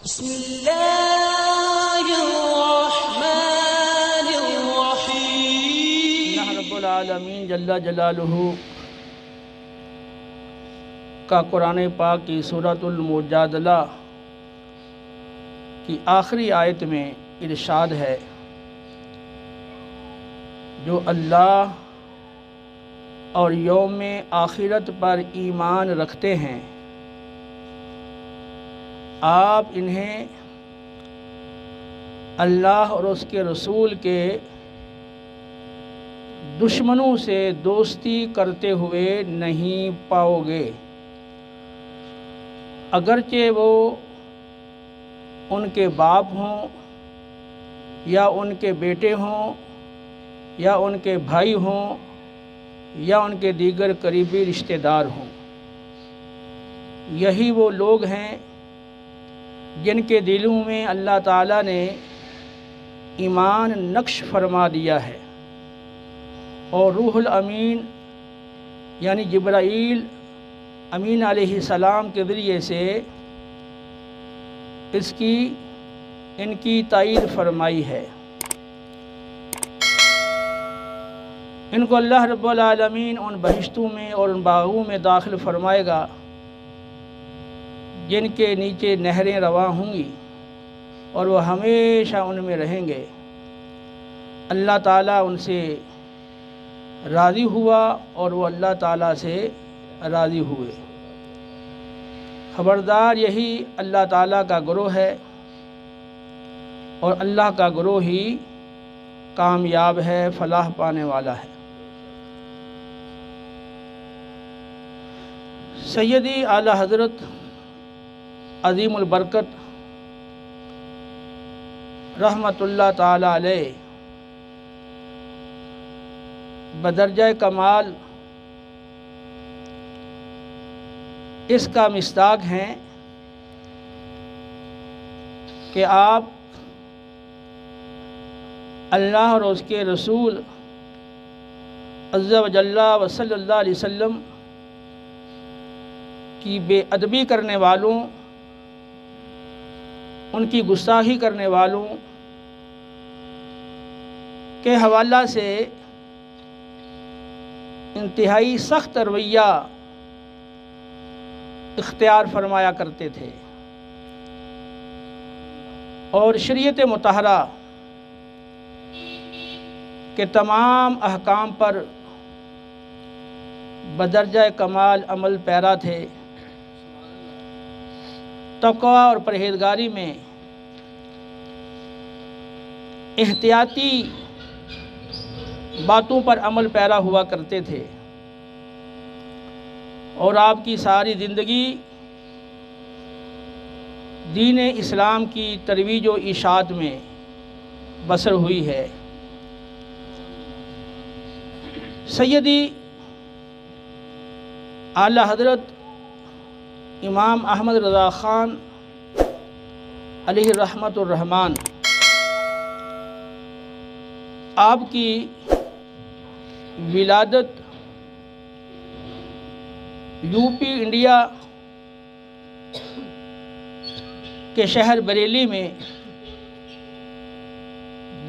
بسم اللہ الرحمن الرحیم۔ اللہ رب العالمین جل جلالہ کا قرآن پاک کی سورۃ المجادلہ کی آخری آیت میں ارشاد ہے، جو اللہ اور یوم آخرت پر ایمان رکھتے ہیں آپ انہیں اللہ اور اس کے رسول کے دشمنوں سے دوستی کرتے ہوئے نہیں پاؤ گے، اگرچہ وہ ان کے باپ ہوں یا ان کے بیٹے ہوں یا ان کے بھائی ہوں یا ان کے دیگر قریبی رشتہ دار ہوں۔ یہی وہ لوگ ہیں جن کے دلوں میں اللہ تعالیٰ نے ایمان نقش فرما دیا ہے، اور روح الامین یعنی جبرائیل امین علیہ السلام کے ذریعے سے ان کی تائید فرمائی ہے۔ ان کو اللہ رب العالمین ان بہشتوں میں اور ان باغوں میں داخل فرمائے گا جن کے نیچے نہریں رواں ہوں گی، اور وہ ہمیشہ ان میں رہیں گے۔ اللہ تعالیٰ ان سے راضی ہوا اور وہ اللہ تعالیٰ سے راضی ہوئے۔ خبردار یہی اللہ تعالیٰ کا گروہ ہے، اور اللہ کا گروہ ہی کامیاب ہے، فلاح پانے والا ہے۔ سیدی اعلیٰ حضرت عظیم البرکت رحمۃ اللہ تعالی علیہ بدرجہ کمال اس کا مصداق ہیں کہ آپ اللہ اور اس کے رسول عز و جل و صلی اللہ علیہ وسلم کی بے ادبی کرنے والوں، ان کی گستاخی کرنے والوں کے حوالہ سے انتہائی سخت رویہ اختیار فرمایا کرتے تھے، اور شریعت مطہرہ کے تمام احکام پر بدرجہ کمال عمل پیرا تھے۔ تقوی اور پرہیزگاری میں احتیاطی باتوں پر عمل پیرا ہوا کرتے تھے، اور آپ کی ساری زندگی دین اسلام کی ترویج و اشاعت میں بسر ہوئی ہے۔ سیدی اعلیٰ حضرت امام احمد رضا خان علیہ رحمت الرحمن، آپ کی ولادت یو پی انڈیا کے شہر بریلی میں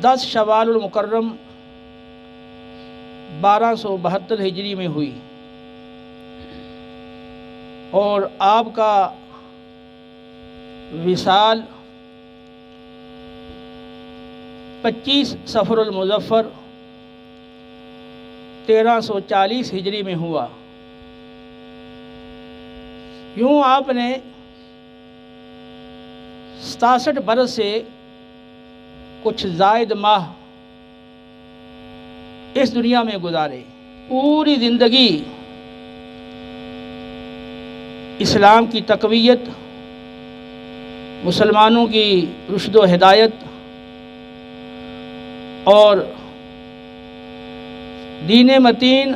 10 شوال المکرم 1272 ہجری میں ہوئی، اور آپ کا وصال 25 صفر المظفر 1340 ہجری میں ہوا۔ یوں آپ نے 67 برس سے کچھ زائد ماہ اس دنیا میں گزارے۔ پوری زندگی اسلام کی تقویت، مسلمانوں کی رشد و ہدایت اور دین متین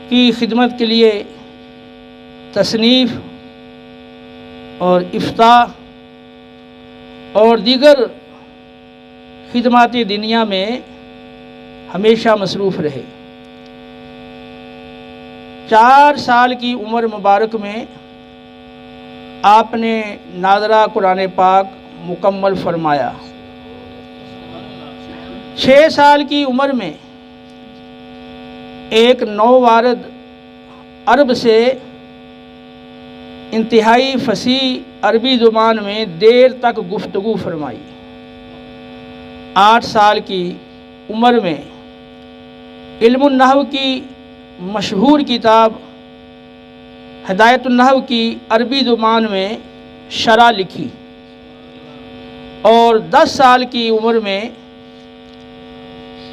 کی خدمت کے لیے تصنیف اور افتاء اور دیگر خدمات دینیہ میں ہمیشہ مصروف رہے۔ 4 سال کی عمر مبارک میں آپ نے ناظرہ قرآن پاک مکمل فرمایا۔ 6 سال کی عمر میں ایک نووارد عرب سے انتہائی فصیح عربی زبان میں دیر تک گفتگو فرمائی۔ 8 سال کی عمر میں علم النحو کی مشہور کتاب ہدایت النحو کی عربی زبان میں شرح لکھی، اور 10 سال کی عمر میں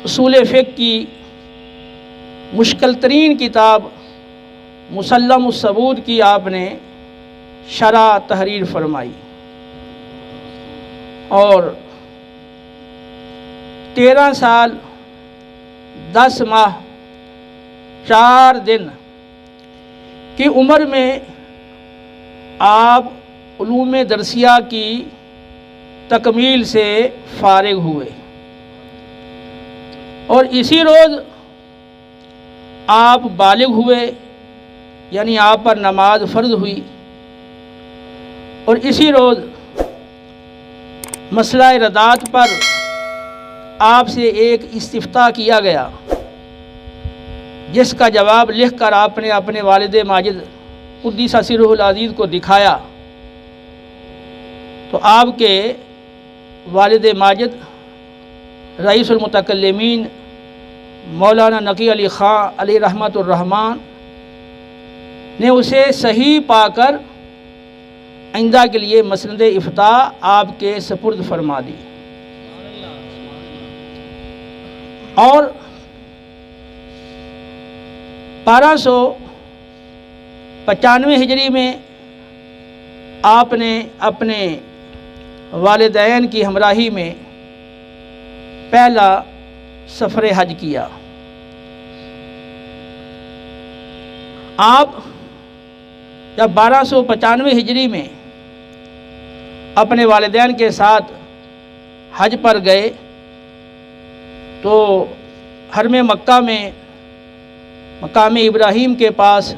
اصول فقہ کی مشکل ترین کتاب مسلم الثبوت کی آپ نے شرح تحریر فرمائی، اور 13 سال 10 ماہ 4 دن کی عمر میں آپ علوم درسیہ کی تکمیل سے فارغ ہوئے، اور اسی روز آپ بالغ ہوئے، یعنی آپ پر نماز فرض ہوئی، اور اسی روز مسئلہ ردات پر آپ سے ایک استفتاء کیا گیا، جس کا جواب لکھ کر آپ نے اپنے والد ماجد قدس سرہ العزیز کو دکھایا، تو آپ کے والد ماجد رئیس المتکلمین مولانا نقی علی خان علیہ رحمۃ الرحمن نے اسے صحیح پا کر آئندہ کے لیے مسند افتاء آپ کے سپرد فرما دی، اور 1295 ہجری میں آپ نے اپنے والدین کی ہمراہی میں پہلا سفر حج کیا۔ آپ جب 1295 ہجری میں اپنے والدین کے ساتھ حج پر گئے تو حرم مکہ میں مقام ابراہیم کے پاس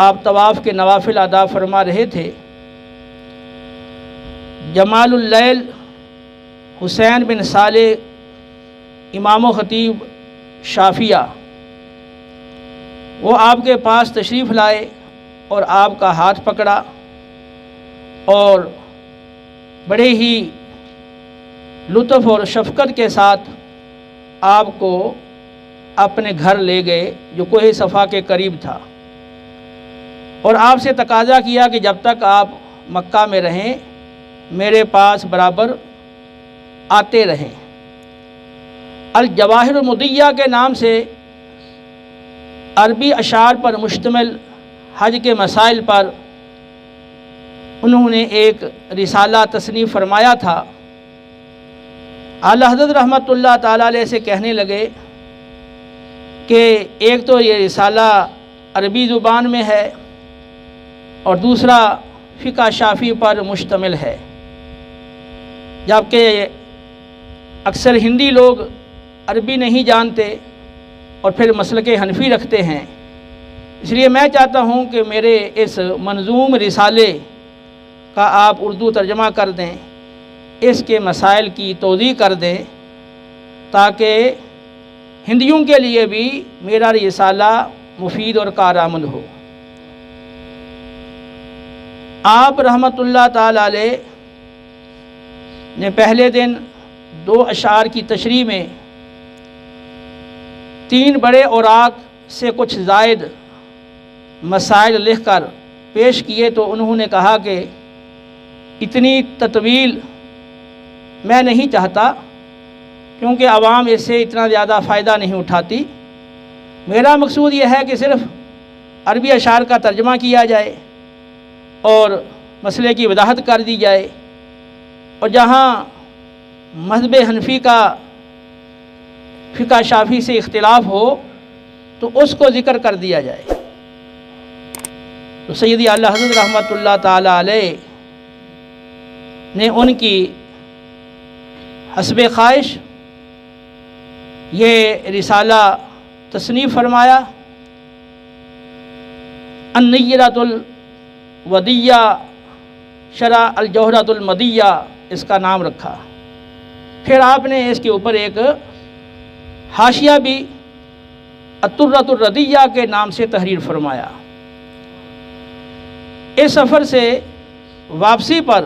آپ طواف کے نوافل ادا فرما رہے تھے۔ جمال اللیل حسین بن صالح امام و خطیب شافعیہ وہ آپ کے پاس تشریف لائے اور آپ کا ہاتھ پکڑا، اور بڑے ہی لطف اور شفقت کے ساتھ آپ کو اپنے گھر لے گئے جو کوہ صفا کے قریب تھا، اور آپ سے تقاضا کیا کہ جب تک آپ مکہ میں رہیں میرے پاس برابر آتے رہیں۔ الجواہر المدیہ کے نام سے عربی اشعار پر مشتمل حج کے مسائل پر انہوں نے ایک رسالہ تصنیف فرمایا تھا۔ اعلیٰ حضرت رحمۃ اللہ تعالیٰ علیہ سے کہنے لگے کہ ایک تو یہ رسالہ عربی زبان میں ہے، اور دوسرا فقہ شافعی پر مشتمل ہے، جبکہ اکثر ہندی لوگ عربی نہیں جانتے اور پھر مسلک حنفی رکھتے ہیں۔ اس لیے میں چاہتا ہوں کہ میرے اس منظوم رسالے کا آپ اردو ترجمہ کر دیں، اس کے مسائل کی توضیح کر دیں، تاکہ ہندیوں کے لیے بھی میرا رسالہ مفید اور کارآمد ہو۔ آپ رحمۃ اللہ تعالی علیہ نے پہلے دن 2 اشعار کی تشریح میں 3 بڑے اوراق سے کچھ زائد مسائل لکھ کر پیش کیے، تو انہوں نے کہا کہ اتنی تطویل میں نہیں چاہتا، کیونکہ عوام اس سے اتنا زیادہ فائدہ نہیں اٹھاتی۔ میرا مقصود یہ ہے کہ صرف عربی اشعار کا ترجمہ کیا جائے اور مسئلے کی وضاحت کر دی جائے، اور جہاں مذہب حنفی کا فقہ شافعی سے اختلاف ہو تو اس کو ذکر کر دیا جائے۔ تو سیدی اعلیٰ حضرت رحمۃ اللہ تعالی علیہ نے ان کی حسب خواہش یہ رسالہ تصنیف فرمایا، النیرۃ ودیہ شرح الجوہرۃ المدیہ اس کا نام رکھا۔ پھر آپ نے اس کے اوپر ایک حاشیہ بھی الترۃ الردیہ کے نام سے تحریر فرمایا۔ اس سفر سے واپسی پر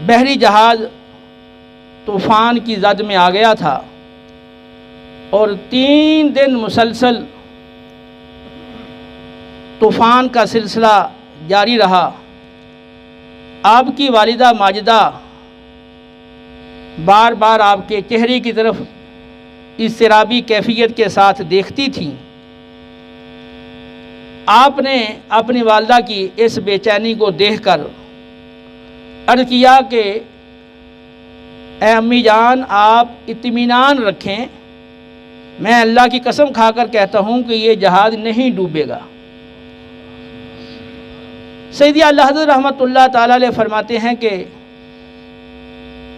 بحری جہاز طوفان کی زد میں آ گیا تھا اور 3 دن مسلسل طوفان کا سلسلہ جاری رہا۔ آپ کی والدہ ماجدہ بار بار آپ کے چہرے کی طرف اضطرابی کیفیت کے ساتھ دیکھتی تھیں۔ آپ نے اپنی والدہ کی اس بے چینی کو دیکھ کر عرض کیا کہ اے امی جان، آپ اطمینان رکھیں، میں اللہ کی قسم کھا کر کہتا ہوں کہ یہ جہاز نہیں ڈوبے گا۔ سیدی اعلیٰ حضرت رحمۃ اللہ تعالیٰ علیہ فرماتے ہیں کہ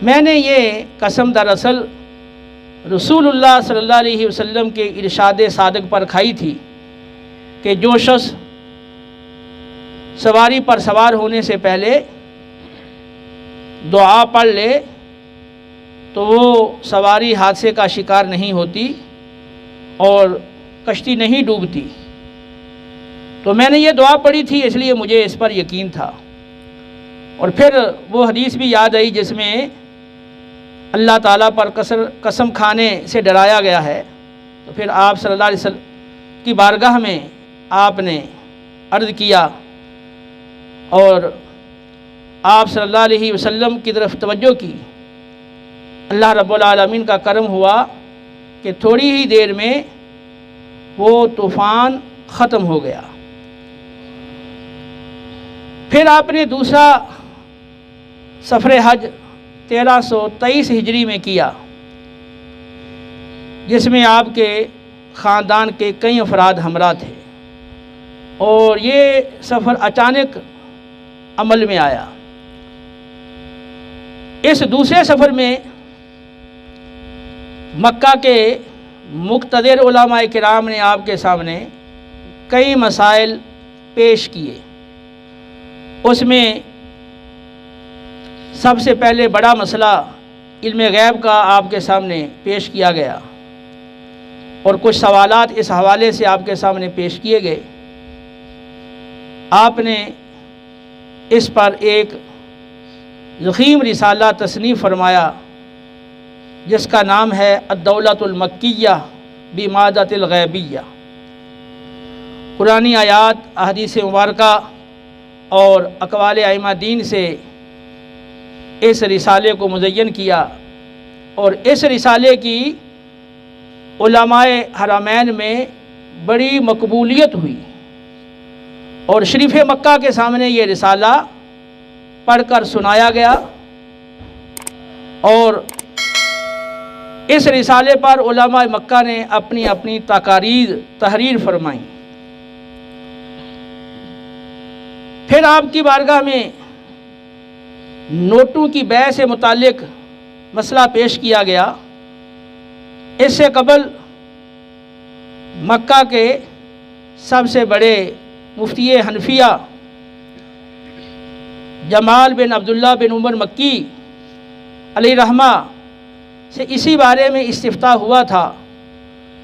میں نے یہ قسم دراصل رسول اللہ صلی اللہ علیہ وسلم کے ارشاد صادق پر کھائی تھی کہ جو شخص سواری پر سوار ہونے سے پہلے دعا پڑھ لے تو وہ سواری حادثے کا شکار نہیں ہوتی اور کشتی نہیں ڈوبتی۔ تو میں نے یہ دعا پڑھی تھی، اس لیے مجھے اس پر یقین تھا۔ اور پھر وہ حدیث بھی یاد آئی جس میں اللہ تعالیٰ پر قسم کھانے سے ڈرایا گیا ہے۔ تو پھر آپ صلی اللہ علیہ وسلم کی بارگاہ میں آپ نے عرض کیا اور آپ صلی اللہ علیہ وسلم کی طرف توجہ کی۔ اللہ رب العالمین کا کرم ہوا کہ تھوڑی ہی دیر میں وہ طوفان ختم ہو گیا۔ پھر آپ نے دوسرا سفر حج 1323 ہجری میں کیا، جس میں آپ کے خاندان کے کئی افراد ہمراہ تھے، اور یہ سفر اچانک عمل میں آیا۔ اس دوسرے سفر میں مکہ کے مقتدر علماء کرام نے آپ کے سامنے کئی مسائل پیش کیے۔ اس میں سب سے پہلے بڑا مسئلہ علم غیب کا آپ کے سامنے پیش کیا گیا، اور کچھ سوالات اس حوالے سے آپ کے سامنے پیش کیے گئے۔ آپ نے اس پر ایک ضخیم رسالہ تصنیف فرمایا جس کا نام ہے الدولۃ المکیہ بمادۃ الغیبیہ۔ قرآنی آیات، احادیث مبارکہ اور اقوال ائمہ دین سے اس رسالے کو مزین کیا، اور اس رسالے کی علماء حرمین میں بڑی مقبولیت ہوئی، اور شریف مکہ کے سامنے یہ رسالہ پڑھ کر سنایا گیا، اور اس رسالے پر علماء مکہ نے اپنی اپنی تحریر فرمائیں۔ پھر آپ کی بارگاہ میں نوٹوں کی بیع سے متعلق مسئلہ پیش کیا گیا۔ اس سے قبل مکہ کے سب سے بڑے مفتی حنفیہ جمال بن عبداللہ بن عمر مکی علیہ رحمہ سے اسی بارے میں استفتاء ہوا تھا،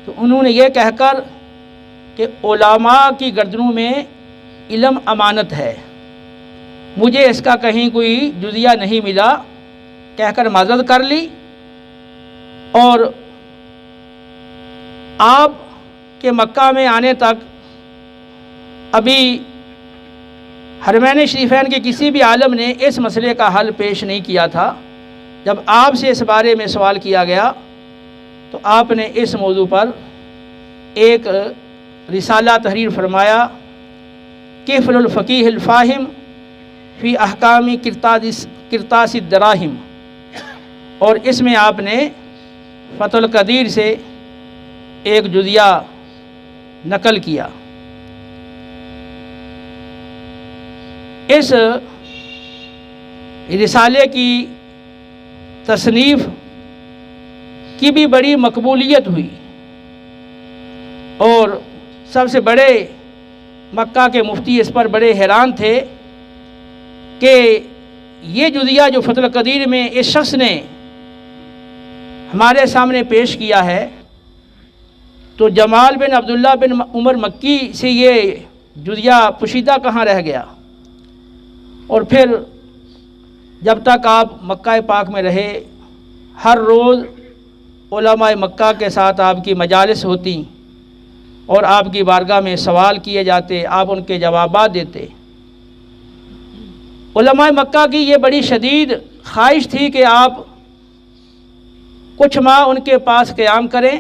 تو انہوں نے یہ کہہ کر کہ علماء کی گردنوں میں علم امانت ہے، مجھے اس کا کہیں کوئی جزیہ نہیں ملا، کہہ کر معذرت کر لی، اور آپ کے مکہ میں آنے تک ابھی حرمین شریفین کے کسی بھی عالم نے اس مسئلے کا حل پیش نہیں کیا تھا۔ جب آپ سے اس بارے میں سوال کیا گیا تو آپ نے اس موضوع پر ایک رسالہ تحریر فرمایا، کفل الفقیہ الفاہم فی احکام کرطاس الدراہم، اور اس میں آپ نے فتح القدیر سے ایک جزیہ نقل کیا۔ اس رسالے کی تصنیف کی بھی بڑی مقبولیت ہوئی، اور سب سے بڑے مکہ کے مفتی اس پر بڑے حیران تھے کہ یہ جزیہ جو فتح القدیر میں اس شخص نے ہمارے سامنے پیش کیا ہے، تو جمال بن عبداللہ بن عمر مکی سے یہ جزیہ پوشیدہ کہاں رہ گیا؟ اور پھر جب تک آپ مکہ پاک میں رہے، ہر روز علماء مکہ کے ساتھ آپ کی مجالس ہوتی اور آپ کی بارگاہ میں سوال کیے جاتے، آپ ان کے جوابات دیتے۔ علماء مکہ کی یہ بڑی شدید خواہش تھی کہ آپ کچھ ماہ ان کے پاس قیام کریں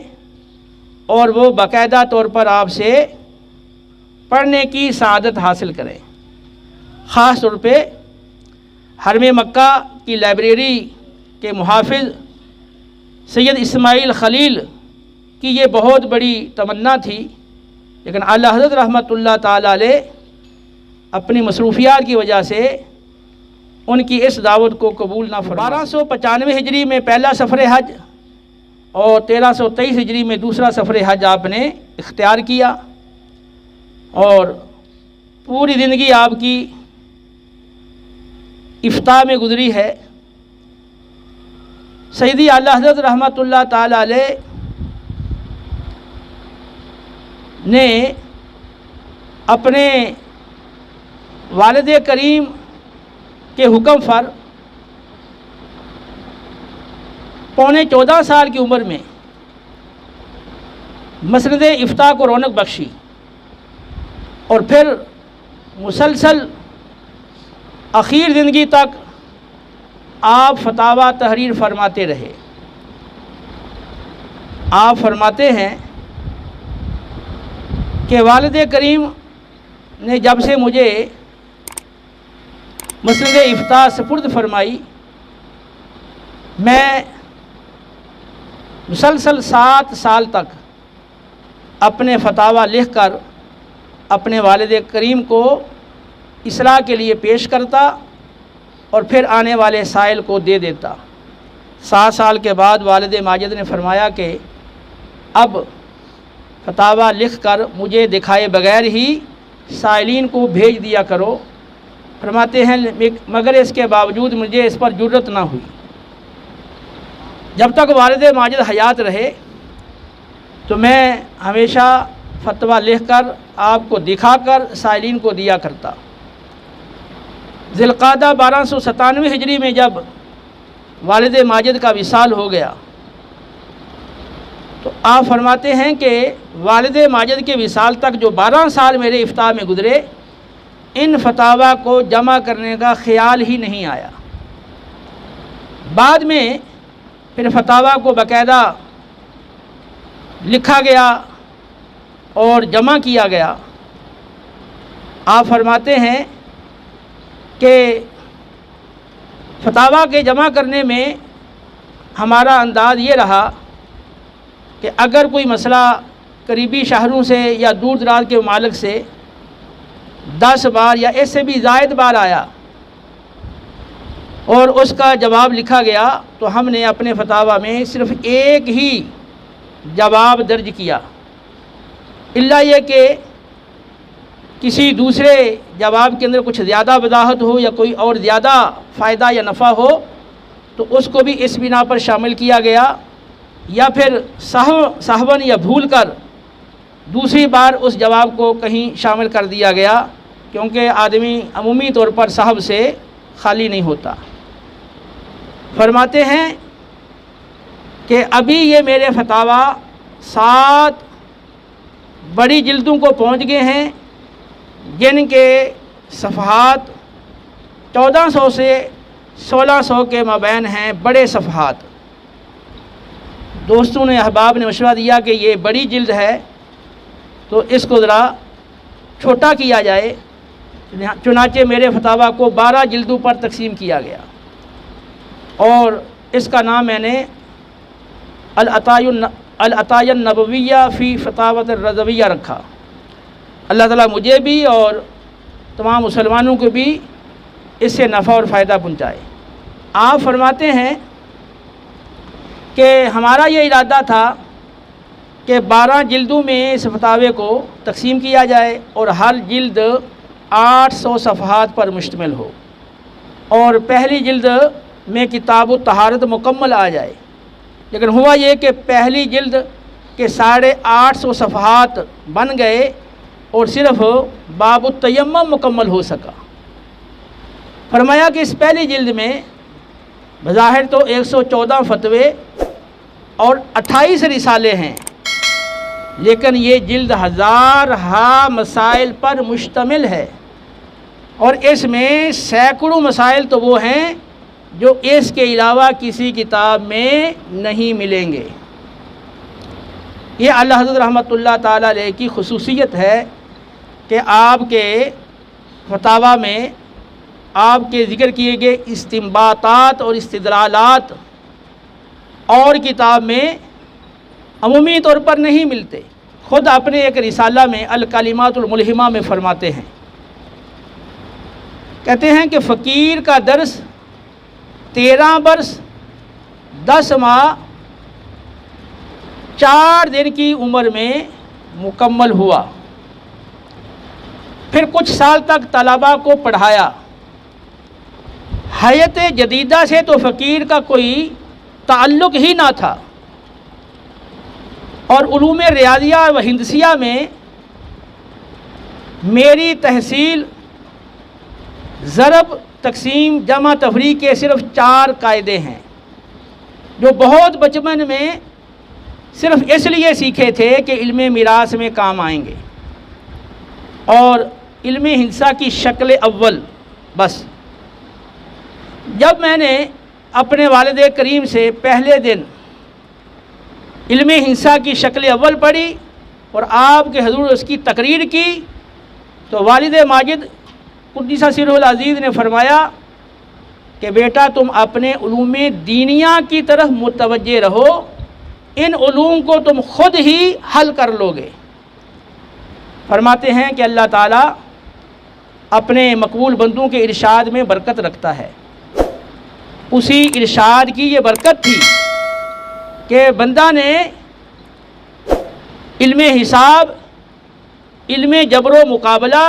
اور وہ باقاعدہ طور پر آپ سے پڑھنے کی سعادت حاصل کریں۔ خاص طور پہ حرم مکہ کی لائبریری کے محافظ سید اسماعیل خلیل کی یہ بہت بڑی تمنا تھی، لیکن اعلی حضرت رحمۃ اللہ تعالیٰ علیہ اپنی مصروفیات کی وجہ سے ان کی اس دعوت کو قبول نہ فرمایا۔ 1295 ہجری میں پہلا سفر حج اور 1323 ہجری میں دوسرا سفر حج آپ نے اختیار کیا، اور پوری زندگی آپ کی افتاء میں گزری ہے۔ سیدی اعلی حضرت رحمۃ اللہ تعالیٰ علیہ نے اپنے والد کریم کے حکم پر 14.25 سال کی عمر میں مسند افتاء کو رونق بخشی، اور پھر مسلسل آخر زندگی تک آپ فتاوی تحریر فرماتے رہے۔ آپ فرماتے ہیں کہ والد کریم نے جب سے مجھے مسند افتاء سپرد فرمائی، میں مسلسل 7 سال تک اپنے فتاوی لکھ کر اپنے والد کریم کو اصلاح کے لیے پیش کرتا اور پھر آنے والے سائل کو دے دیتا۔ 7 سال کے بعد والد ماجد نے فرمایا کہ اب فتاوی لکھ کر مجھے دکھائے بغیر ہی سائلین کو بھیج دیا کرو۔ فرماتے ہیں مگر اس کے باوجود مجھے اس پر جرأت نہ ہوئی۔ جب تک والد ماجد حیات رہے تو میں ہمیشہ فتویٰ لکھ کر آپ کو دکھا کر سائلین کو دیا کرتا۔ ذی القعدہ 1297 ہجری میں جب والد ماجد کا وصال ہو گیا تو آپ فرماتے ہیں کہ والد ماجد کے وصال تک جو 12 سال میرے افتاء میں گزرے، ان فتاوی کو جمع کرنے کا خیال ہی نہیں آیا۔ بعد میں پھر فتاوی کو باقاعدہ لکھا گیا اور جمع کیا گیا۔ آپ فرماتے ہیں کہ فتاوی کے جمع کرنے میں ہمارا انداز یہ رہا کہ اگر کوئی مسئلہ قریبی شہروں سے یا دور دراز کے ممالک سے 10 بار یا اس سے بھی زائد بار آیا اور اس کا جواب لکھا گیا تو ہم نے اپنے فتاوی میں صرف ایک ہی جواب درج کیا، الا یہ کہ کسی دوسرے جواب کے اندر کچھ زیادہ وضاحت ہو یا کوئی اور زیادہ فائدہ یا نفع ہو تو اس کو بھی اس بنا پر شامل کیا گیا، یا پھر سہون یا بھول کر دوسری بار اس جواب کو کہیں شامل کر دیا گیا، کیونکہ آدمی عمومی طور پر صحب سے خالی نہیں ہوتا۔ فرماتے ہیں کہ ابھی یہ میرے فتاوی 7 بڑی جلدوں کو پہنچ گئے ہیں، جن کے صفحات 1400 سے 1600 کے مابین ہیں، بڑے صفحات۔ دوستوں نے احباب نے مشورہ دیا کہ یہ بڑی جلد ہے تو اس کو ذرا چھوٹا کیا جائے، چنانچہ میرے فتاوی کو 12 جلدوں پر تقسیم کیا گیا، اور اس کا نام میں نے العطایہ النبویہ فی فتاوی الرضویہ رکھا۔ اللہ تعالیٰ مجھے بھی اور تمام مسلمانوں کو بھی اس سے نفع اور فائدہ پہنچائے۔ آپ فرماتے ہیں کہ ہمارا یہ ارادہ تھا کہ 12 جلدوں میں اس فتاوے کو تقسیم کیا جائے اور ہر جلد 800 صفحات پر مشتمل ہو، اور پہلی جلد میں کتاب الطہارت مکمل آ جائے۔ لیکن ہوا یہ کہ پہلی جلد کے 850 صفحات بن گئے اور صرف باب التیمم مکمل ہو سکا۔ فرمایا کہ اس پہلی جلد میں بظاہر تو 114 فتوے اور 28 رسالے ہیں، لیکن یہ جلد ہزارہا مسائل پر مشتمل ہے، اور اس میں سینکڑوں مسائل تو وہ ہیں جو اس کے علاوہ کسی کتاب میں نہیں ملیں گے۔ یہ اعلیٰ حضرت رحمۃ اللہ تعالیٰ علیہ کی خصوصیت ہے کہ آپ کے فتاویٰ میں آپ کے ذکر کیے گئے استنباطات اور استدلالات اور کتاب میں عمومی طور پر نہیں ملتے۔ خود اپنے ایک رسالہ میں الکلمات الملہمہ میں فرماتے ہیں، کہتے ہیں کہ فقیر کا درس 13 برس 10 ماہ 4 دن کی عمر میں مکمل ہوا، پھر کچھ سال تک طلباء کو پڑھایا۔ حیات جدیدہ سے تو فقیر کا کوئی تعلق ہی نہ تھا، اور علوم ریاضیہ و ہندسیہ میں میری تحصیل ضرب تقسیم جمع تفریق کے صرف 4 قاعدے ہیں، جو بہت بچپن میں صرف اس لیے سیکھے تھے کہ علم میراث میں کام آئیں گے، اور علم ہندسہ کی شکل اول بس۔ جب میں نے اپنے والد کریم سے پہلے دن علم ہندسہ کی شکل اول پڑھی اور آپ کے حضور اس کی تقریر کی، تو والد ماجد قدس سرہ العزیز نے فرمایا کہ بیٹا تم اپنے علوم دینیہ کی طرف متوجہ رہو، ان علوم کو تم خود ہی حل کر لو گے۔ فرماتے ہیں کہ اللہ تعالیٰ اپنے مقبول بندوں کے ارشاد میں برکت رکھتا ہے۔ اسی ارشاد کی یہ برکت تھی کہ بندہ نے علم حساب، علم جبر و مقابلہ،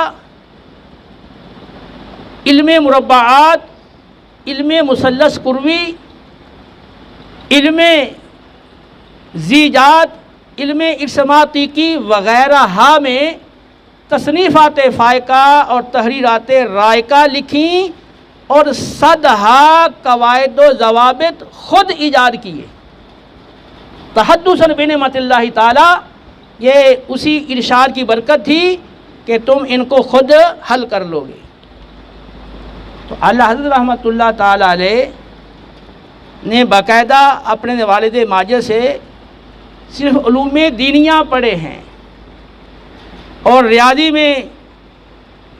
علم مربعات، علم مثلث کروی، علم زیجات، علم ارسماطیقی وغیرہ میں تصنیفات فائقہ اور تحریرات رائقہ لکھیں، اور 100 قواعد و ضوابط خود ایجاد کیے۔ تحدثاً بنعمت اللہ تعالی، یہ اسی ارشاد کی برکت تھی کہ تم ان کو خود حل کر لو گے۔ تو اعلیٰ حضرت رحمۃ اللہ تعالی علیہ نے باقاعدہ اپنے والد ماجد سے صرف علوم دینیہ پڑھے ہیں، اور ریاضی میں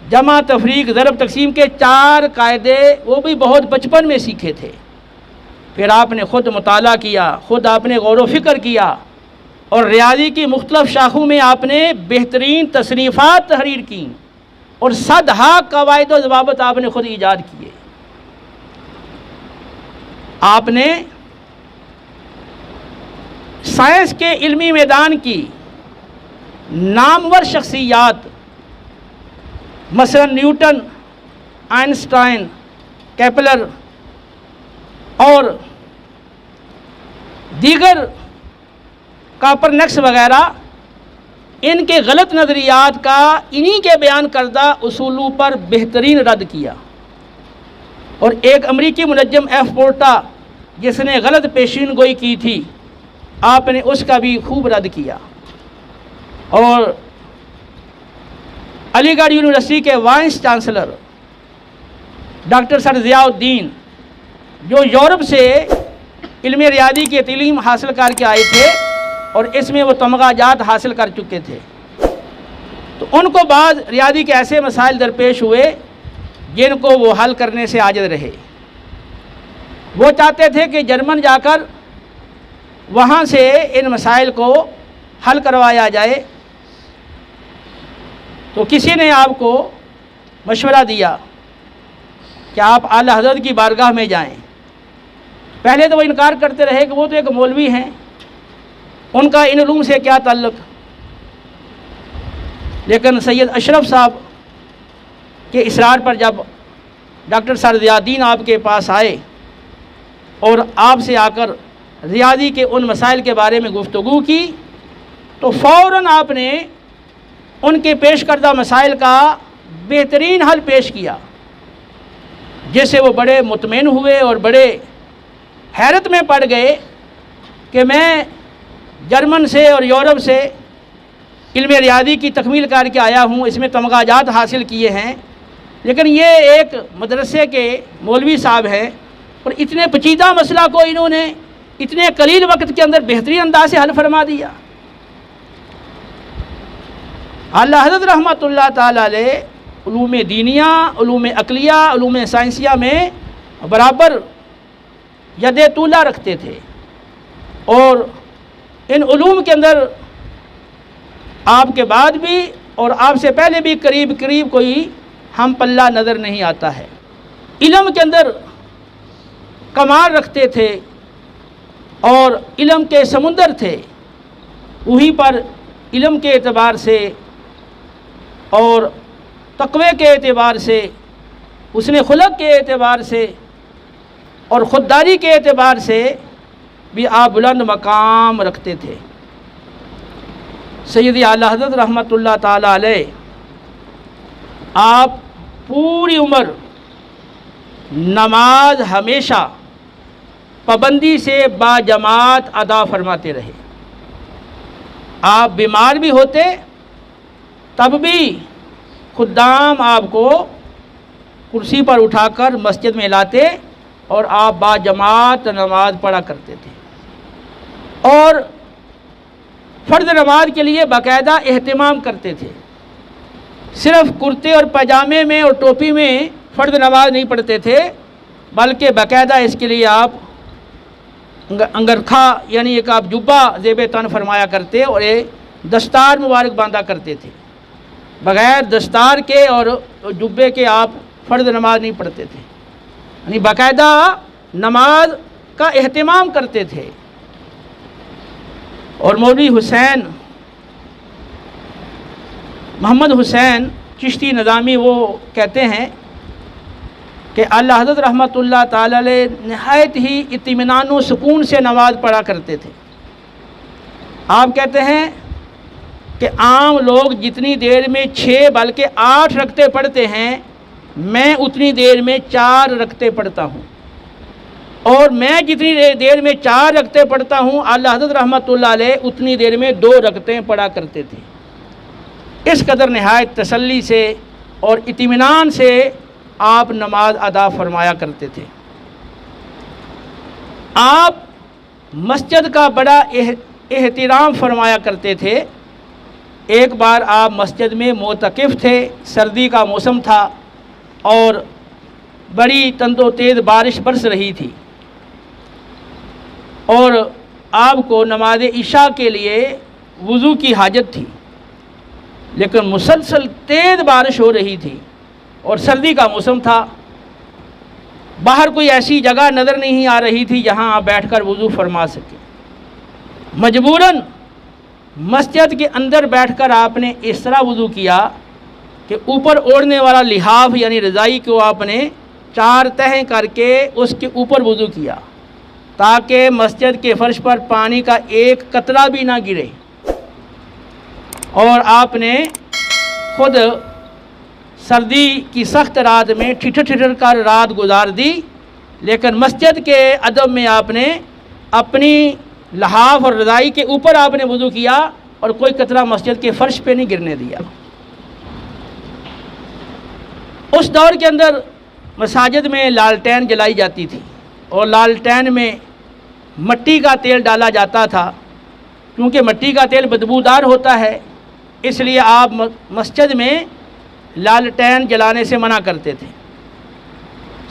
جمع تفریق ضرب تقسیم کے 4 قاعدے وہ بھی بہت بچپن میں سیکھے تھے۔ پھر آپ نے خود مطالعہ کیا، خود آپ نے غور و فکر کیا، اور ریاضی کی مختلف شاخوں میں آپ نے بہترین تصنیفات تحریر کیں، اور 100 قواعد و ضوابط آپ نے خود ایجاد کیے۔ آپ نے سائنس کے علمی میدان کی نامور شخصیات مثلا نیوٹن، آئنسٹائن، کیپلر اور دیگر کاپرنکس وغیرہ، ان کے غلط نظریات کا انہی کے بیان کردہ اصولوں پر بہترین رد کیا، اور ایک امریکی منجم ایف پورٹا جس نے غلط پیشین گوئی کی تھی، آپ نے اس کا بھی خوب رد کیا، اور علی گڑھ یونیورسٹی کے وائس چانسلر ڈاکٹر سر ضیاء الدین، جو یورپ سے علم ریاضی کی تعلیم حاصل کر کے آئے تھے اور اس میں وہ تمغہ جات حاصل کر چکے تھے، تو ان کو بعض ریاضی کے ایسے مسائل درپیش ہوئے جن کو وہ حل کرنے سے عاجز رہے۔ وہ چاہتے تھے کہ جرمن جا کر وہاں سے ان مسائل کو حل کروایا جائے، تو کسی نے آپ کو مشورہ دیا کہ آپ اعلیٰ حضرت کی بارگاہ میں جائیں۔ پہلے تو وہ انکار کرتے رہے کہ وہ تو ایک مولوی ہیں، ان کا ان علوم سے کیا تعلق؟ لیکن سید اشرف صاحب کے اصرار پر جب ڈاکٹر سر ضیاء الدین آپ کے پاس آئے اور آپ سے آ کر ریاضی کے ان مسائل کے بارے میں گفتگو کی تو فوراً آپ نے ان کے پیش کردہ مسائل کا بہترین حل پیش کیا، جس سے وہ بڑے مطمئن ہوئے اور بڑے حیرت میں پڑ گئے کہ میں جرمن سے اور یورپ سے علم ریاضی کی تکمیل کر کے آیا ہوں، اس میں تمغاجات حاصل کیے ہیں، لیکن یہ ایک مدرسے کے مولوی صاحب ہیں اور اتنے پیچیدہ مسئلہ کو انہوں نے اتنے قلیل وقت کے اندر بہترین انداز سے حل فرما دیا۔ اعلیٰ حضرت رحمۃ اللہ تعالیٰ علیہ علوم دینیہ، علوم عقلیہ، علوم سائنسیہ میں برابر ید طولہ رکھتے تھے، اور ان علوم کے اندر آپ کے بعد بھی اور آپ سے پہلے بھی قریب کوئی ہم پلہ نظر نہیں آتا ہے۔ علم کے اندر کمال رکھتے تھے اور علم کے سمندر تھے، وہیں پر علم کے اعتبار سے اور تقوی کے اعتبار سے، حسن خلق کے اعتبار سے اور خودداری کے اعتبار سے بھی آپ بلند مقام رکھتے تھے۔ سیدی اعلیٰ حضرت رحمۃ اللہ تعالیٰ علیہ آپ پوری عمر نماز ہمیشہ پابندی سے با جماعت ادا فرماتے رہے۔ آپ بیمار بھی ہوتے تب بھی خدام آپ کو کرسی پر اٹھا کر مسجد میں لاتے اور آپ با جماعت نماز پڑھا کرتے تھے، اور فرض نماز کے لیے باقاعدہ اہتمام کرتے تھے۔ صرف کرتے اور پاجامے میں اور ٹوپی میں فرض نماز نہیں پڑھتے تھے، بلکہ باقاعدہ اس کے لیے آپ انگرکھا یعنی ایک آپ جبہ زیب تن فرمایا کرتے اور ایک دستار مبارک باندھا کرتے تھے۔ بغیر دستار کے اور جبے کے آپ فرض نماز نہیں پڑھتے تھے، یعنی باقاعدہ نماز کا اہتمام کرتے تھے۔ اور مولوی حسین محمد حسین چشتی نظامی وہ کہتے ہیں کہ اعلیٰ حضرت رحمۃ اللہ تعالی علیہ نہایت ہی اطمینان و سکون سے نماز پڑھا کرتے تھے۔ آپ کہتے ہیں کہ عام لوگ جتنی دیر میں 6 بلکہ 8 رکعتیں پڑھتے ہیں، میں اتنی دیر میں 4 رکعتیں پڑھتا ہوں، اور میں جتنی دیر میں 4 رکعتیں پڑھتا ہوں اعلیٰ حضرت رحمۃ اللہ علیہ اتنی دیر میں 2 رکعتیں پڑھا کرتے تھے۔ اس قدر نہایت تسلی سے اور اطمینان سے آپ نماز ادا فرمایا کرتے تھے۔ آپ مسجد کا بڑا احترام فرمایا کرتے تھے۔ ایک بار آپ مسجد میں معتکف تھے، سردی کا موسم تھا اور بڑی تند و تیز بارش برس رہی تھی، اور آپ کو نماز عشاء کے لیے وضو کی حاجت تھی، لیکن مسلسل تیز بارش ہو رہی تھی اور سردی کا موسم تھا۔ باہر کوئی ایسی جگہ نظر نہیں آ رہی تھی جہاں آپ بیٹھ کر وضو فرما سکیں۔ مجبوراً مسجد کے اندر بیٹھ کر آپ نے اس طرح وضو کیا کہ اوپر اوڑھنے والا لحاف یعنی رضائی کو آپ نے 4 تہیں کر کے اس کے اوپر وضو کیا، تاکہ مسجد کے فرش پر پانی کا ایک قطرہ بھی نہ گرے۔ اور آپ نے خود سردی کی سخت رات میں ٹھٹر کر رات گزار دی، لیکن مسجد کے ادب میں آپ نے اپنی لحاف اور رضائی کے اوپر آپ نے وضو کیا اور کوئی قطرہ مسجد کے فرش پہ نہیں گرنے دیا۔ اس دور کے اندر مساجد میں لالٹین جلائی جاتی تھی، اور لالٹین میں مٹی کا تیل ڈالا جاتا تھا، کیونکہ مٹی کا تیل بدبودار ہوتا ہے، اس لیے آپ مسجد میں لالٹین جلانے سے منع کرتے تھے۔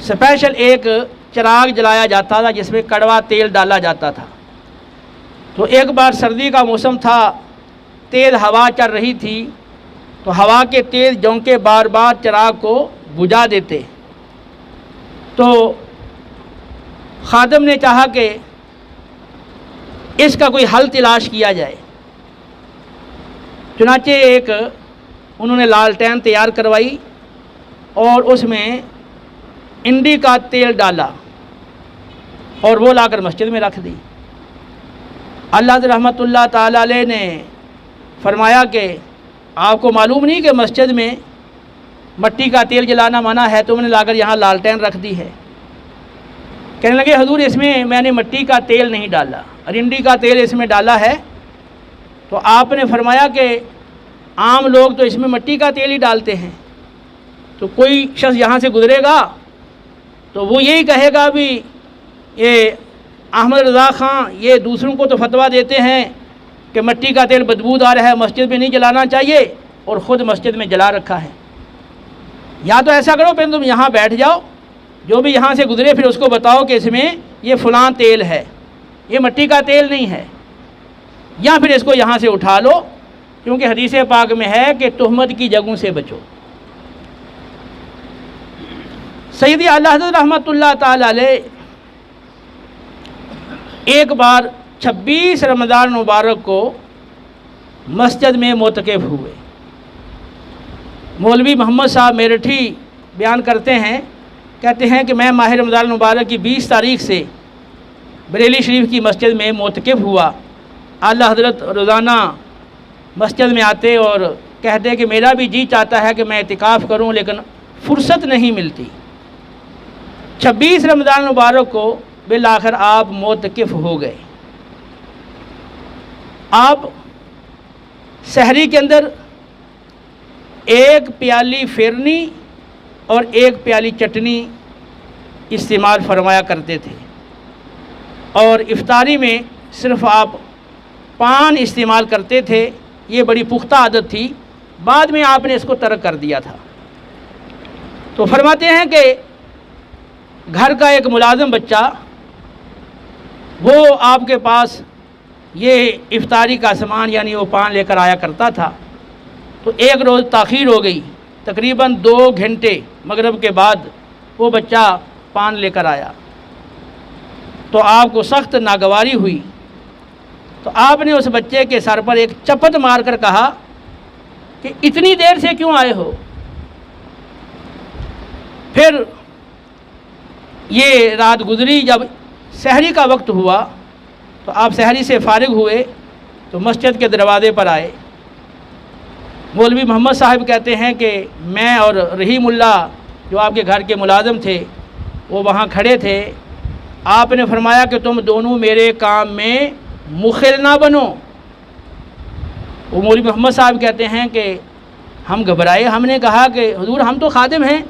اسپیشل ایک چراغ جلایا جاتا تھا جس میں کڑوا تیل ڈالا جاتا تھا۔ تو ایک بار سردی کا موسم تھا، تیز ہوا چل رہی تھی، تو ہوا کے تیز جھونکے بار بار چراغ کو بجھا دیتے۔ تو خادم نے چاہا کہ اس کا کوئی حل تلاش کیا جائے۔ چنانچہ ایک انہوں نے لالٹین تیار کروائی اور اس میں انڈی کا تیل ڈالا اور وہ لا کر مسجد میں رکھ دی۔ اللہ رحمۃ اللہ تعالیٰ علیہ نے فرمایا کہ آپ کو معلوم نہیں کہ مسجد میں مٹی کا تیل جلانا منع ہے، تم نے لا کر یہاں لالٹین رکھ دی ہے؟ کہنے لگے حضور اس میں میں نے مٹی کا تیل نہیں ڈالا، رنڈی کا تیل اس میں ڈالا ہے۔ تو آپ نے فرمایا کہ عام لوگ تو اس میں مٹی کا تیل ہی ڈالتے ہیں، تو کوئی شخص یہاں سے گزرے گا تو وہ یہی کہے گا بھی یہ احمد رضا خان یہ دوسروں کو تو فتویٰ دیتے ہیں کہ مٹی کا تیل بدبودار ہے، مسجد میں نہیں جلانا چاہیے، اور خود مسجد میں جلا رکھا ہے۔ یا تو ایسا کرو پھر تم یہاں بیٹھ جاؤ، جو بھی یہاں سے گزرے پھر اس کو بتاؤ کہ اس میں یہ فلاں تیل ہے، یہ مٹی کا تیل نہیں ہے، یا پھر اس کو یہاں سے اٹھا لو، کیونکہ حدیث پاک میں ہے کہ تہمت کی جگہوں سے بچو۔ سیدی اعلی حضرت رحمۃ اللہ تعالی علیہ ایک بار 26 رمضان مبارک کو مسجد میں معتکف ہوئے۔ مولوی محمد صاحب میرٹھی بیان کرتے ہیں، کہتے ہیں کہ میں ماہ رمضان مبارک کی 20 تاریخ سے بریلی شریف کی مسجد میں معتکف ہوا۔ اعلی حضرت روزانہ مسجد میں آتے اور کہتے کہ میرا بھی جی چاہتا ہے کہ میں اعتکاف کروں لیکن فرصت نہیں ملتی۔ 26 رمضان مبارک کو بالآخر آپ معتکف ہو گئے۔ آپ سحری کے اندر ایک پیالی فرنی اور ایک پیالی چٹنی استعمال فرمایا کرتے تھے، اور افطاری میں صرف آپ پان استعمال کرتے تھے۔ یہ بڑی پختہ عادت تھی، بعد میں آپ نے اس کو ترک کر دیا تھا۔ تو فرماتے ہیں کہ گھر کا ایک ملازم بچہ وہ آپ کے پاس یہ افطاری کا سامان یعنی وہ پان لے کر آیا کرتا تھا۔ تو ایک روز تاخیر ہو گئی، تقریباً 2 گھنٹے مغرب کے بعد وہ بچہ پان لے کر آیا، تو آپ کو سخت ناگواری ہوئی۔ تو آپ نے اس بچے کے سر پر ایک چپت مار کر کہا کہ اتنی دیر سے کیوں آئے ہو؟ پھر یہ رات گزری، جب سحری کا وقت ہوا تو آپ سحری سے فارغ ہوئے تو مسجد کے دروازے پر آئے۔ مولوی محمد صاحب کہتے ہیں کہ میں اور رحیم اللہ جو آپ کے گھر کے ملازم تھے وہ وہاں کھڑے تھے۔ آپ نے فرمایا کہ تم دونوں میرے کام میں مخل نہ بنو۔ وہ مولوی محمد صاحب کہتے ہیں کہ ہم گھبرائے، ہم نے کہا کہ حضور ہم تو خادم ہیں،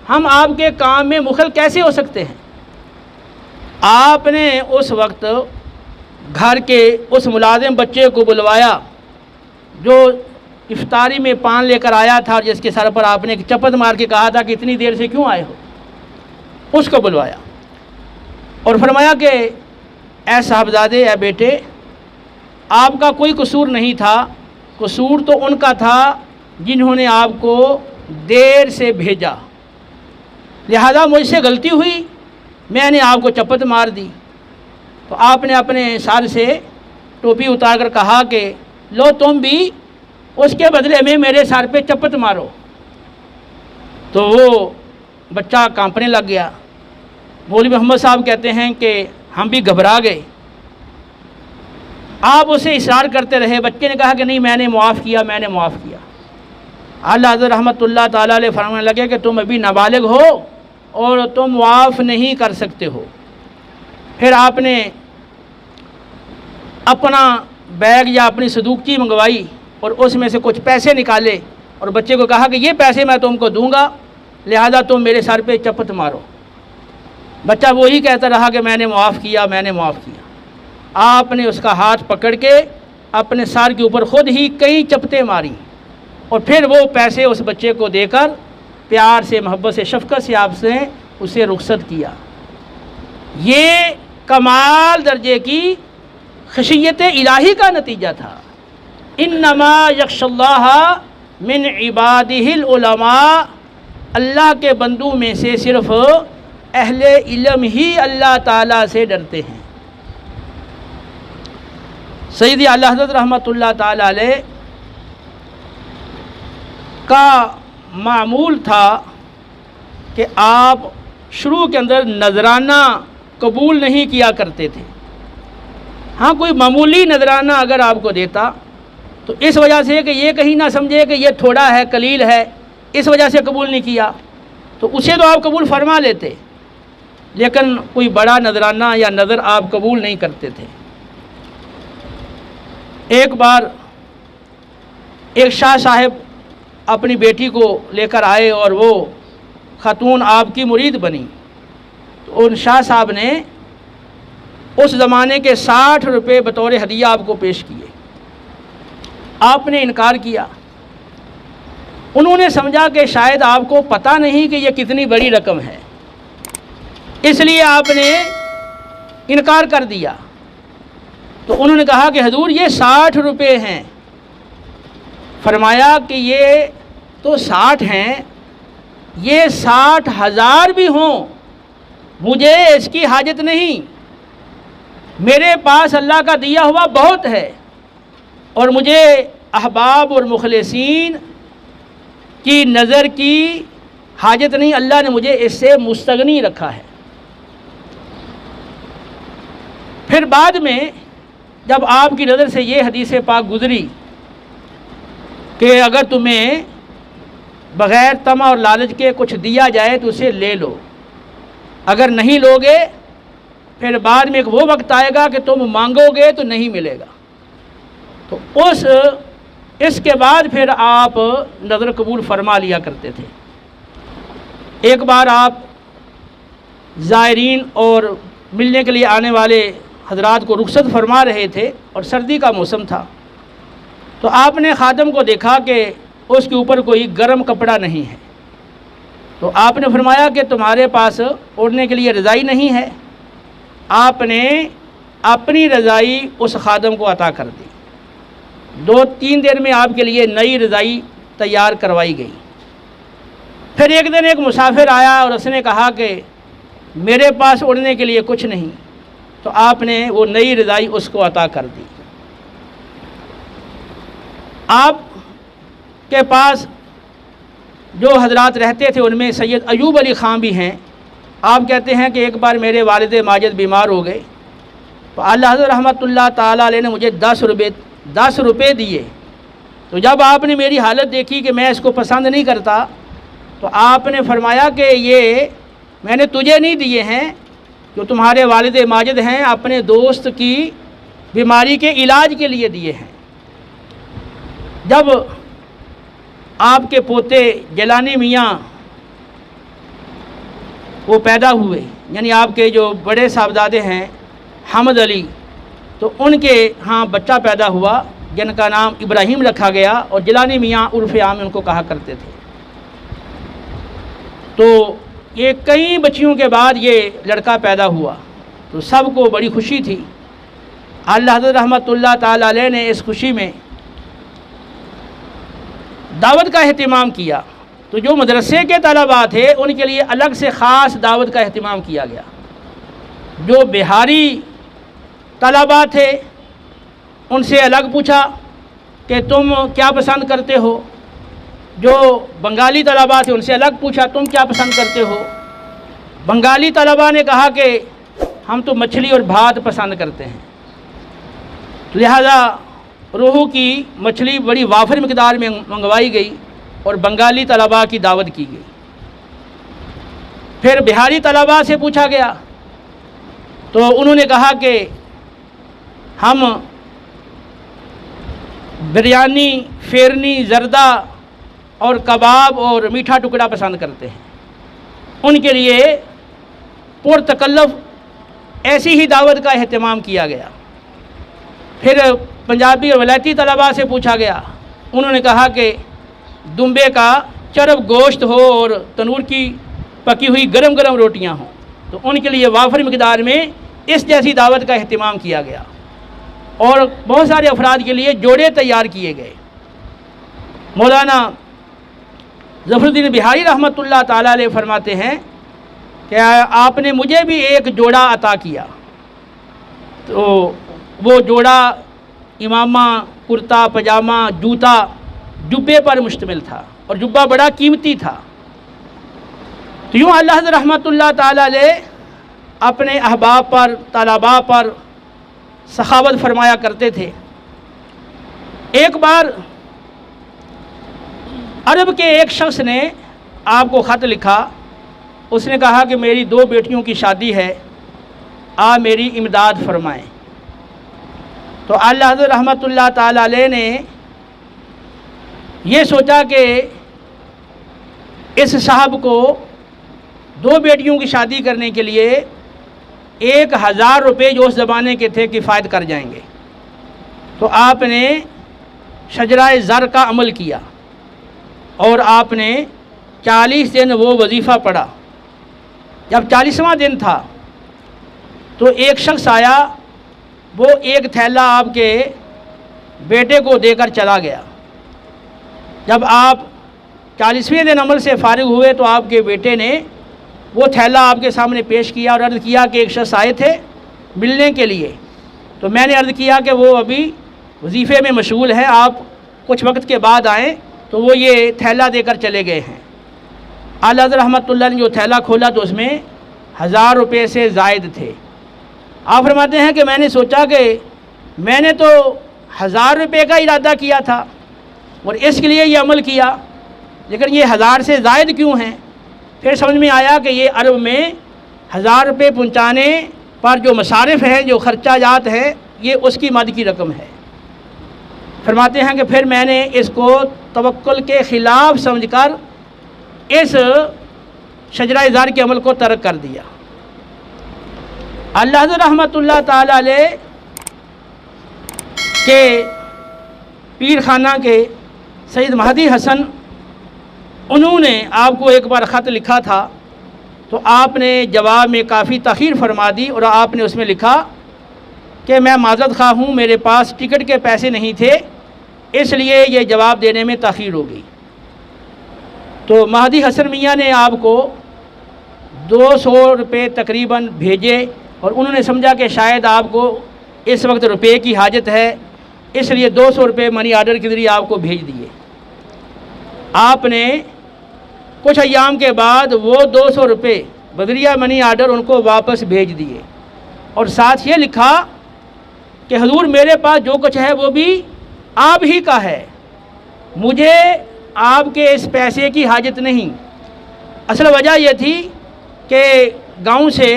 ہم آپ کے کام میں مخل کیسے ہو سکتے ہیں؟ آپ نے اس وقت گھر کے اس ملازم بچے کو بلوایا جو افطاری میں پان لے کر آیا تھا اور جس کے سر پر آپ نے ایک چپت مار کے کہا تھا کہ اتنی دیر سے کیوں آئے ہو۔ اس کو بلوایا اور فرمایا کہ اے صاحبزادے، اے بیٹے، آپ کا کوئی قصور نہیں تھا، قصور تو ان کا تھا جنہوں نے آپ کو دیر سے بھیجا، لہذا مجھ سے غلطی ہوئی، میں نے آپ کو چپت مار دی۔ تو آپ نے اپنے سر سے ٹوپی اتار کر کہا کہ لو تم بھی اس کے بدلے میں میرے سر پہ چپت مارو۔ تو وہ بچہ کانپنے لگ گیا۔ مولوی محمد صاحب کہتے ہیں کہ ہم بھی گھبرا گئے۔ آپ اسے اصرار کرتے رہے، بچے نے کہا کہ نہیں میں نے معاف کیا، میں نے معاف کیا۔ اعلیٰ حضرت رحمۃ اللہ تعالیٰ علیہ فرمانے لگے کہ تم ابھی نابالغ ہو اور تم معاف نہیں کر سکتے ہو۔ پھر آپ نے اپنا بیگ یا اپنی صندوقچی منگوائی اور اس میں سے کچھ پیسے نکالے اور بچے کو کہا کہ یہ پیسے میں تم کو دوں گا، لہذا تم میرے سر پہ چپت مارو۔ بچہ وہی کہتا رہا کہ میں نے معاف کیا، میں نے معاف کیا۔ آپ نے اس کا ہاتھ پکڑ کے اپنے سر کے اوپر خود ہی کئی چپتیں ماری اور پھر وہ پیسے اس بچے کو دے کر پیار سے، محبت سے، شفقت سے آپ سے اسے رخصت کیا۔ یہ کمال درجے کی خشیت الہی کا نتیجہ تھا۔ انما یخشی اللہ من عبادہ العلماء، اللہ کے بندوں میں سے صرف اہل علم ہی اللہ تعالیٰ سے ڈرتے ہیں۔ سیدی اعلیٰ حضرت رحمۃ اللہ تعالی علیہ کا معمول تھا کہ آپ شروع کے اندر نذرانہ قبول نہیں کیا کرتے تھے. ہاں کوئی معمولی نذرانہ اگر آپ کو دیتا تو اس وجہ سے کہ یہ کہیں نہ سمجھے کہ یہ تھوڑا ہے، قلیل ہے، اس وجہ سے قبول نہیں کیا، تو اسے تو آپ قبول فرما لیتے، لیکن کوئی بڑا نذرانہ یا نذر آپ قبول نہیں کرتے تھے. ایک بار ایک شاہ صاحب اپنی بیٹی کو لے کر آئے اور وہ خاتون آپ کی مرید بنی، تو ان شاہ صاحب نے اس زمانے کے 60 روپے بطور ہدیہ آپ کو پیش کیے. آپ نے انکار کیا. انہوں نے سمجھا کہ شاید آپ کو پتہ نہیں کہ یہ کتنی بڑی رقم ہے، اس لیے آپ نے انکار کر دیا. تو انہوں نے کہا کہ حضور یہ 60 روپے ہیں. فرمایا کہ یہ تو 60 ہیں، یہ 60,000 بھی ہوں مجھے اس کی حاجت نہیں، میرے پاس اللہ کا دیا ہوا بہت ہے، اور مجھے احباب اور مخلصین کی نظر کی حاجت نہیں، اللہ نے مجھے اس سے مستغنی رکھا ہے. پھر بعد میں جب آپ کی نظر سے یہ حدیث پاک گزری کہ اگر تمہیں بغیر طمع اور لالچ کے کچھ دیا جائے تو اسے لے لو، اگر نہیں لوگے پھر بعد میں وہ وقت آئے گا کہ تم مانگو گے تو نہیں ملے گا. تو اس کے بعد پھر آپ نظر قبول فرما لیا کرتے تھے. ایک بار آپ زائرین اور ملنے کے لیے آنے والے حضرات کو رخصت فرما رہے تھے اور سردی کا موسم تھا، تو آپ نے خادم کو دیکھا کہ اس کے اوپر کوئی گرم کپڑا نہیں ہے. تو آپ نے فرمایا کہ تمہارے پاس اوڑھنے کے لیے رضائی نہیں ہے. آپ نے اپنی رضائی اس خادم کو عطا کر دی. 2-3 دن میں آپ کے لیے نئی رضائی تیار کروائی گئی. پھر ایک دن ایک مسافر آیا اور اس نے کہا کہ میرے پاس اوڑھنے کے لیے کچھ نہیں، تو آپ نے وہ نئی رضائی اس کو عطا کر دی. آپ کے پاس جو حضرات رہتے تھے ان میں سید ایوب علی خان بھی ہیں. آپ کہتے ہیں کہ ایک بار میرے والد ماجد بیمار ہو گئے، تو اعلیٰ حضرت رحمۃ اللہ تعالیٰ علیہ نے مجھے 10 روپے دیے. تو جب آپ نے میری حالت دیکھی کہ میں اس کو پسند نہیں کرتا، تو آپ نے فرمایا کہ یہ میں نے تجھے نہیں دیے ہیں، جو تمہارے والد ماجد ہیں اپنے دوست کی بیماری کے علاج کے لیے دیے ہیں. جب آپ کے پوتے جیلانی میاں وہ پیدا ہوئے، یعنی آپ کے جو بڑے صاحبزادے ہیں حمد علی، تو ان کے ہاں بچہ پیدا ہوا جن کا نام ابراہیم رکھا گیا، اور جیلانی میاں عرف عام ان کو کہا کرتے تھے. تو یہ کئی بچیوں کے بعد یہ لڑکا پیدا ہوا، تو سب کو بڑی خوشی تھی. اعلیٰ حضرت رحمۃ اللہ تعالی علیہ نے اس خوشی میں دعوت کا اہتمام کیا. تو جو مدرسے کے طلباء تھے ان کے لیے الگ سے خاص دعوت کا اہتمام کیا گیا. جو بہاری طلباء تھے ان سے الگ پوچھا کہ تم کیا پسند کرتے ہو. جو بنگالی طلباء تھے ان سے الگ پوچھا تم کیا پسند کرتے ہو. بنگالی طلباء نے کہا کہ ہم تو مچھلی اور بھات پسند کرتے ہیں، لہذا روہو کی مچھلی بڑی وافر مقدار میں منگوائی گئی اور بنگالی طلباء کی دعوت کی گئی. پھر بہاری طلباء سے پوچھا گیا تو انہوں نے کہا کہ ہم بریانی، فیرنی، زردہ اور کباب اور میٹھا ٹکڑا پسند کرتے ہیں. ان کے لیے پرتکلف ایسی ہی دعوت کا اہتمام کیا گیا. پھر پنجابی اور ولایتی طلباء سے پوچھا گیا، انہوں نے کہا کہ دمبے کا چرب گوشت ہو اور تنور کی پکی ہوئی گرم گرم روٹیاں ہوں. تو ان کے لیے وافر مقدار میں اس جیسی دعوت کا اہتمام کیا گیا. اور بہت سارے افراد کے لیے جوڑے تیار کیے گئے. مولانا ظفر الدین بہاری رحمۃ اللہ تعالیٰ علیہ فرماتے ہیں کہ آپ نے مجھے بھی ایک جوڑا عطا کیا. تو وہ جوڑا امامہ، کرتا پجامہ، جوتا جبے پر مشتمل تھا اور جبہ بڑا قیمتی تھا۔ تو یوں اللہ حضرت رحمۃ اللہ تعالیٰ علیہ اپنے احباب پر، طلباء پر سخاوت فرمایا کرتے تھے۔ ایک بار عرب کے ایک شخص نے آپ کو خط لکھا، اس نے کہا کہ میری 2 بیٹیوں کی شادی ہے، آپ میری امداد فرمائیں۔ تو اللہ حضرت رحمۃ اللہ تعالیٰ علیہ نے یہ سوچا کہ اس صاحب کو 2 بیٹیوں کی شادی کرنے کے لیے 1000 روپے جو اس زمانے کے تھے کفایت کر جائیں گے۔ تو آپ نے شجرہ زر کا عمل کیا اور آپ نے 40 دن وہ وظیفہ پڑھا۔ جب 40واں دن تھا تو ایک شخص آیا، وہ ایک تھیلا آپ کے بیٹے کو دے کر چلا گیا۔ جب آپ 40ویں دن عمل سے فارغ ہوئے تو آپ کے بیٹے نے وہ تھیلا آپ کے سامنے پیش کیا اور عرض کیا کہ ایک شخص آئے تھے ملنے کے لیے، تو میں نے عرض کیا کہ وہ ابھی وظیفے میں مشغول ہیں، آپ کچھ وقت کے بعد آئیں، تو وہ یہ تھیلا دے کر چلے گئے ہیں۔ اعلیٰ حضرت رحمۃ اللہ نے جو تھیلا کھولا تو اس میں 1000 روپے سے زائد تھے۔ آپ فرماتے ہیں کہ میں نے سوچا کہ میں نے تو 1000 روپے کا ارادہ کیا تھا اور اس کے لیے یہ عمل کیا، لیکن یہ 1000 سے زائد کیوں ہیں؟ پھر سمجھ میں آیا کہ یہ عرب میں 1000 روپے پہنچانے پر جو مصارف ہیں، جو خرچہ جات ہیں، یہ اس کی مد کی رقم ہے۔ فرماتے ہیں کہ پھر میں نے اس کو توکل کے خلاف سمجھ کر اس شجرہ زر کے عمل کو ترک کر دیا۔ اللہ حضرت رحمۃ اللہ تعالیٰ علیہ کے پیر خانہ کے سید مہدی حسن، انہوں نے آپ کو ایک بار خط لکھا تھا، تو آپ نے جواب میں کافی تاخیر فرما دی اور آپ نے اس میں لکھا کہ میں معذرت خواہ ہوں، میرے پاس ٹکٹ کے پیسے نہیں تھے، اس لیے یہ جواب دینے میں تاخیر ہو گئی۔ تو مہدی حسن میاں نے آپ کو 200 روپے تقریباً بھیجے اور انہوں نے سمجھا کہ شاید آپ کو اس وقت روپے کی حاجت ہے، اس لیے 200 روپے منی آرڈر کے ذریعے آپ کو بھیج دیے۔ آپ نے کچھ ایام کے بعد وہ 200 روپے بذریعہ منی آرڈر ان کو واپس بھیج دیے اور ساتھ یہ لکھا کہ حضور میرے پاس جو کچھ ہے وہ بھی آپ ہی کا ہے، مجھے آپ کے اس پیسے کی حاجت نہیں۔ اصل وجہ یہ تھی کہ گاؤں سے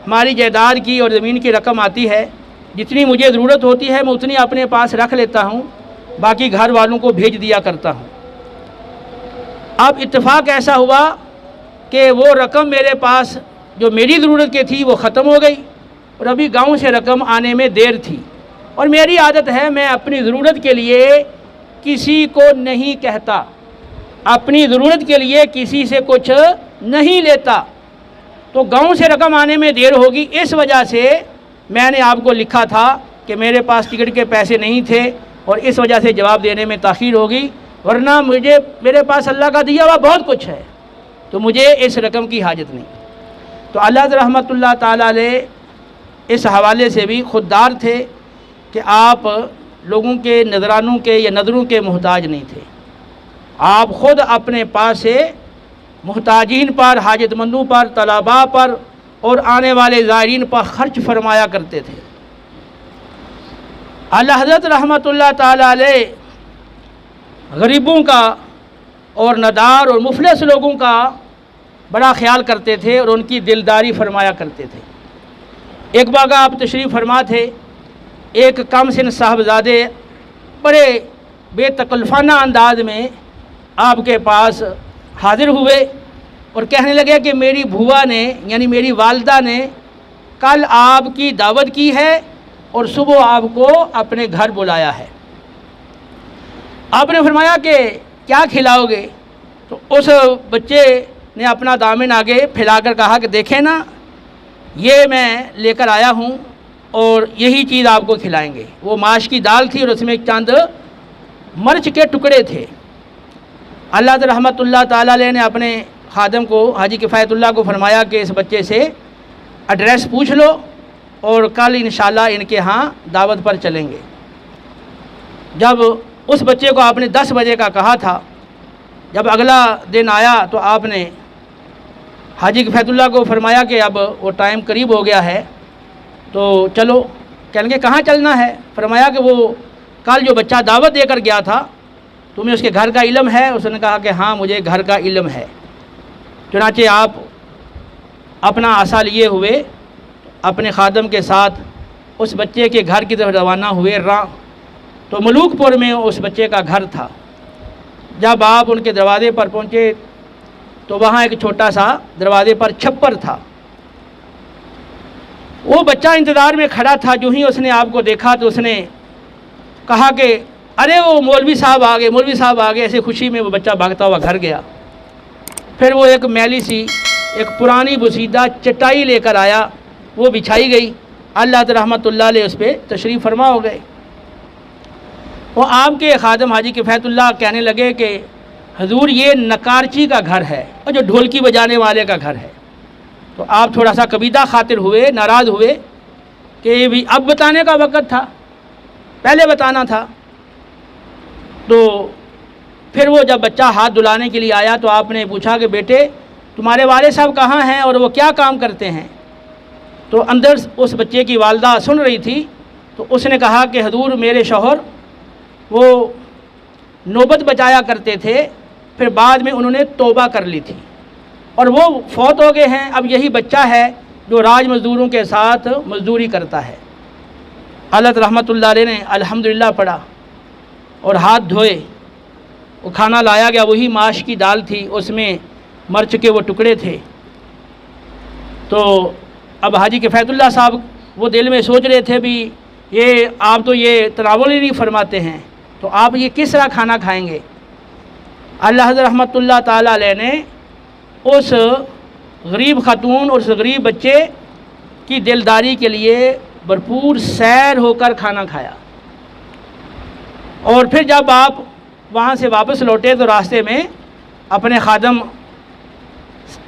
ہماری جائیداد کی اور زمین کی رقم آتی ہے، جتنی مجھے ضرورت ہوتی ہے میں اتنی اپنے پاس رکھ لیتا ہوں، باقی گھر والوں کو بھیج دیا کرتا ہوں۔ اب اتفاق ایسا ہوا کہ وہ رقم میرے پاس جو میری ضرورت کی تھی وہ ختم ہو گئی اور ابھی گاؤں سے رقم آنے میں دیر تھی، اور میری عادت ہے میں اپنی ضرورت کے لیے کسی کو نہیں کہتا، اپنی ضرورت کے لیے کسی سے کچھ نہیں لیتا، تو گاؤں سے رقم آنے میں دیر ہوگی، اس وجہ سے میں نے آپ کو لکھا تھا کہ میرے پاس ٹکٹ کے پیسے نہیں تھے اور اس وجہ سے جواب دینے میں تاخیر ہوگی، ورنہ میرے پاس اللہ کا دیا ہوا بہت کچھ ہے، تو مجھے اس رقم کی حاجت نہیں۔ تو اللہ رحمۃ اللہ تعالیٰ علیہ اس حوالے سے بھی خوددار تھے کہ آپ لوگوں کے نذرانوں کے یا نظروں کے محتاج نہیں تھے، آپ خود اپنے پاس سے محتاجین پر، حاجت مندوں پر، طلباء پر اور آنے والے زائرین پر خرچ فرمایا کرتے تھے۔ اللہ حضرت رحمۃ اللہ تعالیٰ علیہ غریبوں کا اور ندار اور مفلس لوگوں کا بڑا خیال کرتے تھے اور ان کی دلداری فرمایا کرتے تھے۔ ایک بار آپ تشریف فرما تھے، ایک کم سن صاحبزادے بڑے بے تکلفانہ انداز میں آپ کے پاس حاضر ہوئے اور کہنے لگے کہ میری بھوا نے یعنی میری والدہ نے کل آپ کی دعوت کی ہے اور صبح آپ کو اپنے گھر بلایا ہے۔ آپ نے فرمایا کہ کیا کھلاؤ گے؟ تو اس بچے نے اپنا دامن آگے پھیلا کر کہا کہ دیکھیں نا، یہ میں لے کر آیا ہوں اور یہی چیز آپ کو کھلائیں گے۔ وہ ماش کی دال تھی اور اس میں چند مرچ کے ٹکڑے تھے۔ اللہ رحمۃ اللہ تعالیٰ علیہ نے اپنے خادم کو حاجی کفایت اللہ کو فرمایا کہ اس بچے سے ایڈریس پوچھ لو اور کل انشاءاللہ ان کے ہاں دعوت پر چلیں گے۔ جب اس بچے کو آپ نے 10 بجے کا کہا تھا، جب اگلا دن آیا تو آپ نے حاجی کفایت اللہ کو فرمایا کہ اب وہ ٹائم قریب ہو گیا ہے تو چلو۔ کہنے لگے کہاں چلنا ہے؟ فرمایا کہ وہ کل جو بچہ دعوت دے کر گیا تھا تمہیں اس کے گھر کا علم ہے؟ اس نے کہا کہ ہاں مجھے گھر کا علم ہے۔ چنانچہ آپ اپنا عصا لیے ہوئے اپنے خادم کے ساتھ اس بچے کے گھر کی طرف روانہ ہوئے۔ تو ملوک پور میں اس بچے کا گھر تھا۔ جب آپ ان کے دروازے پر پہنچے تو وہاں ایک چھوٹا سا دروازے پر چھپر تھا۔ وہ بچہ انتظار میں کھڑا تھا۔ جو ہی اس نے آپ کو دیکھا تو اس نے کہا کہ ارے وہ مولوی صاحب آ گئے، مولوی صاحب آ گئے۔ ایسے خوشی میں وہ بچہ بھاگتا ہوا گھر گیا۔ پھر وہ ایک میلی سی ایک پرانی بسیدہ چٹائی لے کر آیا، وہ بچھائی گئی۔ اللہ رحمۃ اللہ علیہ اس پہ تشریف فرما ہو گئے۔ وہ آپ کے خادم حاجی کفایت اللہ کہنے لگے کہ حضور یہ نکارچی کا گھر ہے اور جو ڈھولکی بجانے والے کا گھر ہے۔ تو آپ تھوڑا سا کبیدہ خاطر ہوئے، ناراض ہوئے کہ بھی اب بتانے کا وقت تھا، پہلے بتانا تھا۔ تو پھر وہ جب بچہ ہاتھ دھلانے کے لیے آیا تو آپ نے پوچھا کہ بیٹے تمہارے والد صاحب کہاں ہیں اور وہ کیا کام کرتے ہیں؟ تو اندر اس بچے کی والدہ سن رہی تھی تو اس نے کہا کہ حضور میرے شوہر وہ نوبت بچایا کرتے تھے، پھر بعد میں انہوں نے توبہ کر لی تھی اور وہ فوت ہو گئے ہیں۔ اب یہی بچہ ہے جو راج مزدوروں کے ساتھ مزدوری کرتا ہے۔ حضرت رحمۃ اللہ علیہ نے الحمدللہ پڑھا اور ہاتھ دھوئے۔ وہ کھانا لایا گیا، وہی ماش کی دال تھی، اس میں مرچ کے وہ ٹکڑے تھے۔ تو اب حاجی کفایت اللہ صاحب وہ دل میں سوچ رہے تھے بھی یہ آپ تو یہ تناول ہی نہیں فرماتے ہیں، تو آپ یہ کس طرح کھانا کھائیں گے؟ اللہ حضرت رحمۃ اللہ تعالیٰ علیہ نے اس غریب خاتون اور اس غریب بچے کی دلداری کے لیے بھرپور سیر ہو کر کھانا کھایا۔ اور پھر جب آپ وہاں سے واپس لوٹے تو راستے میں اپنے خادم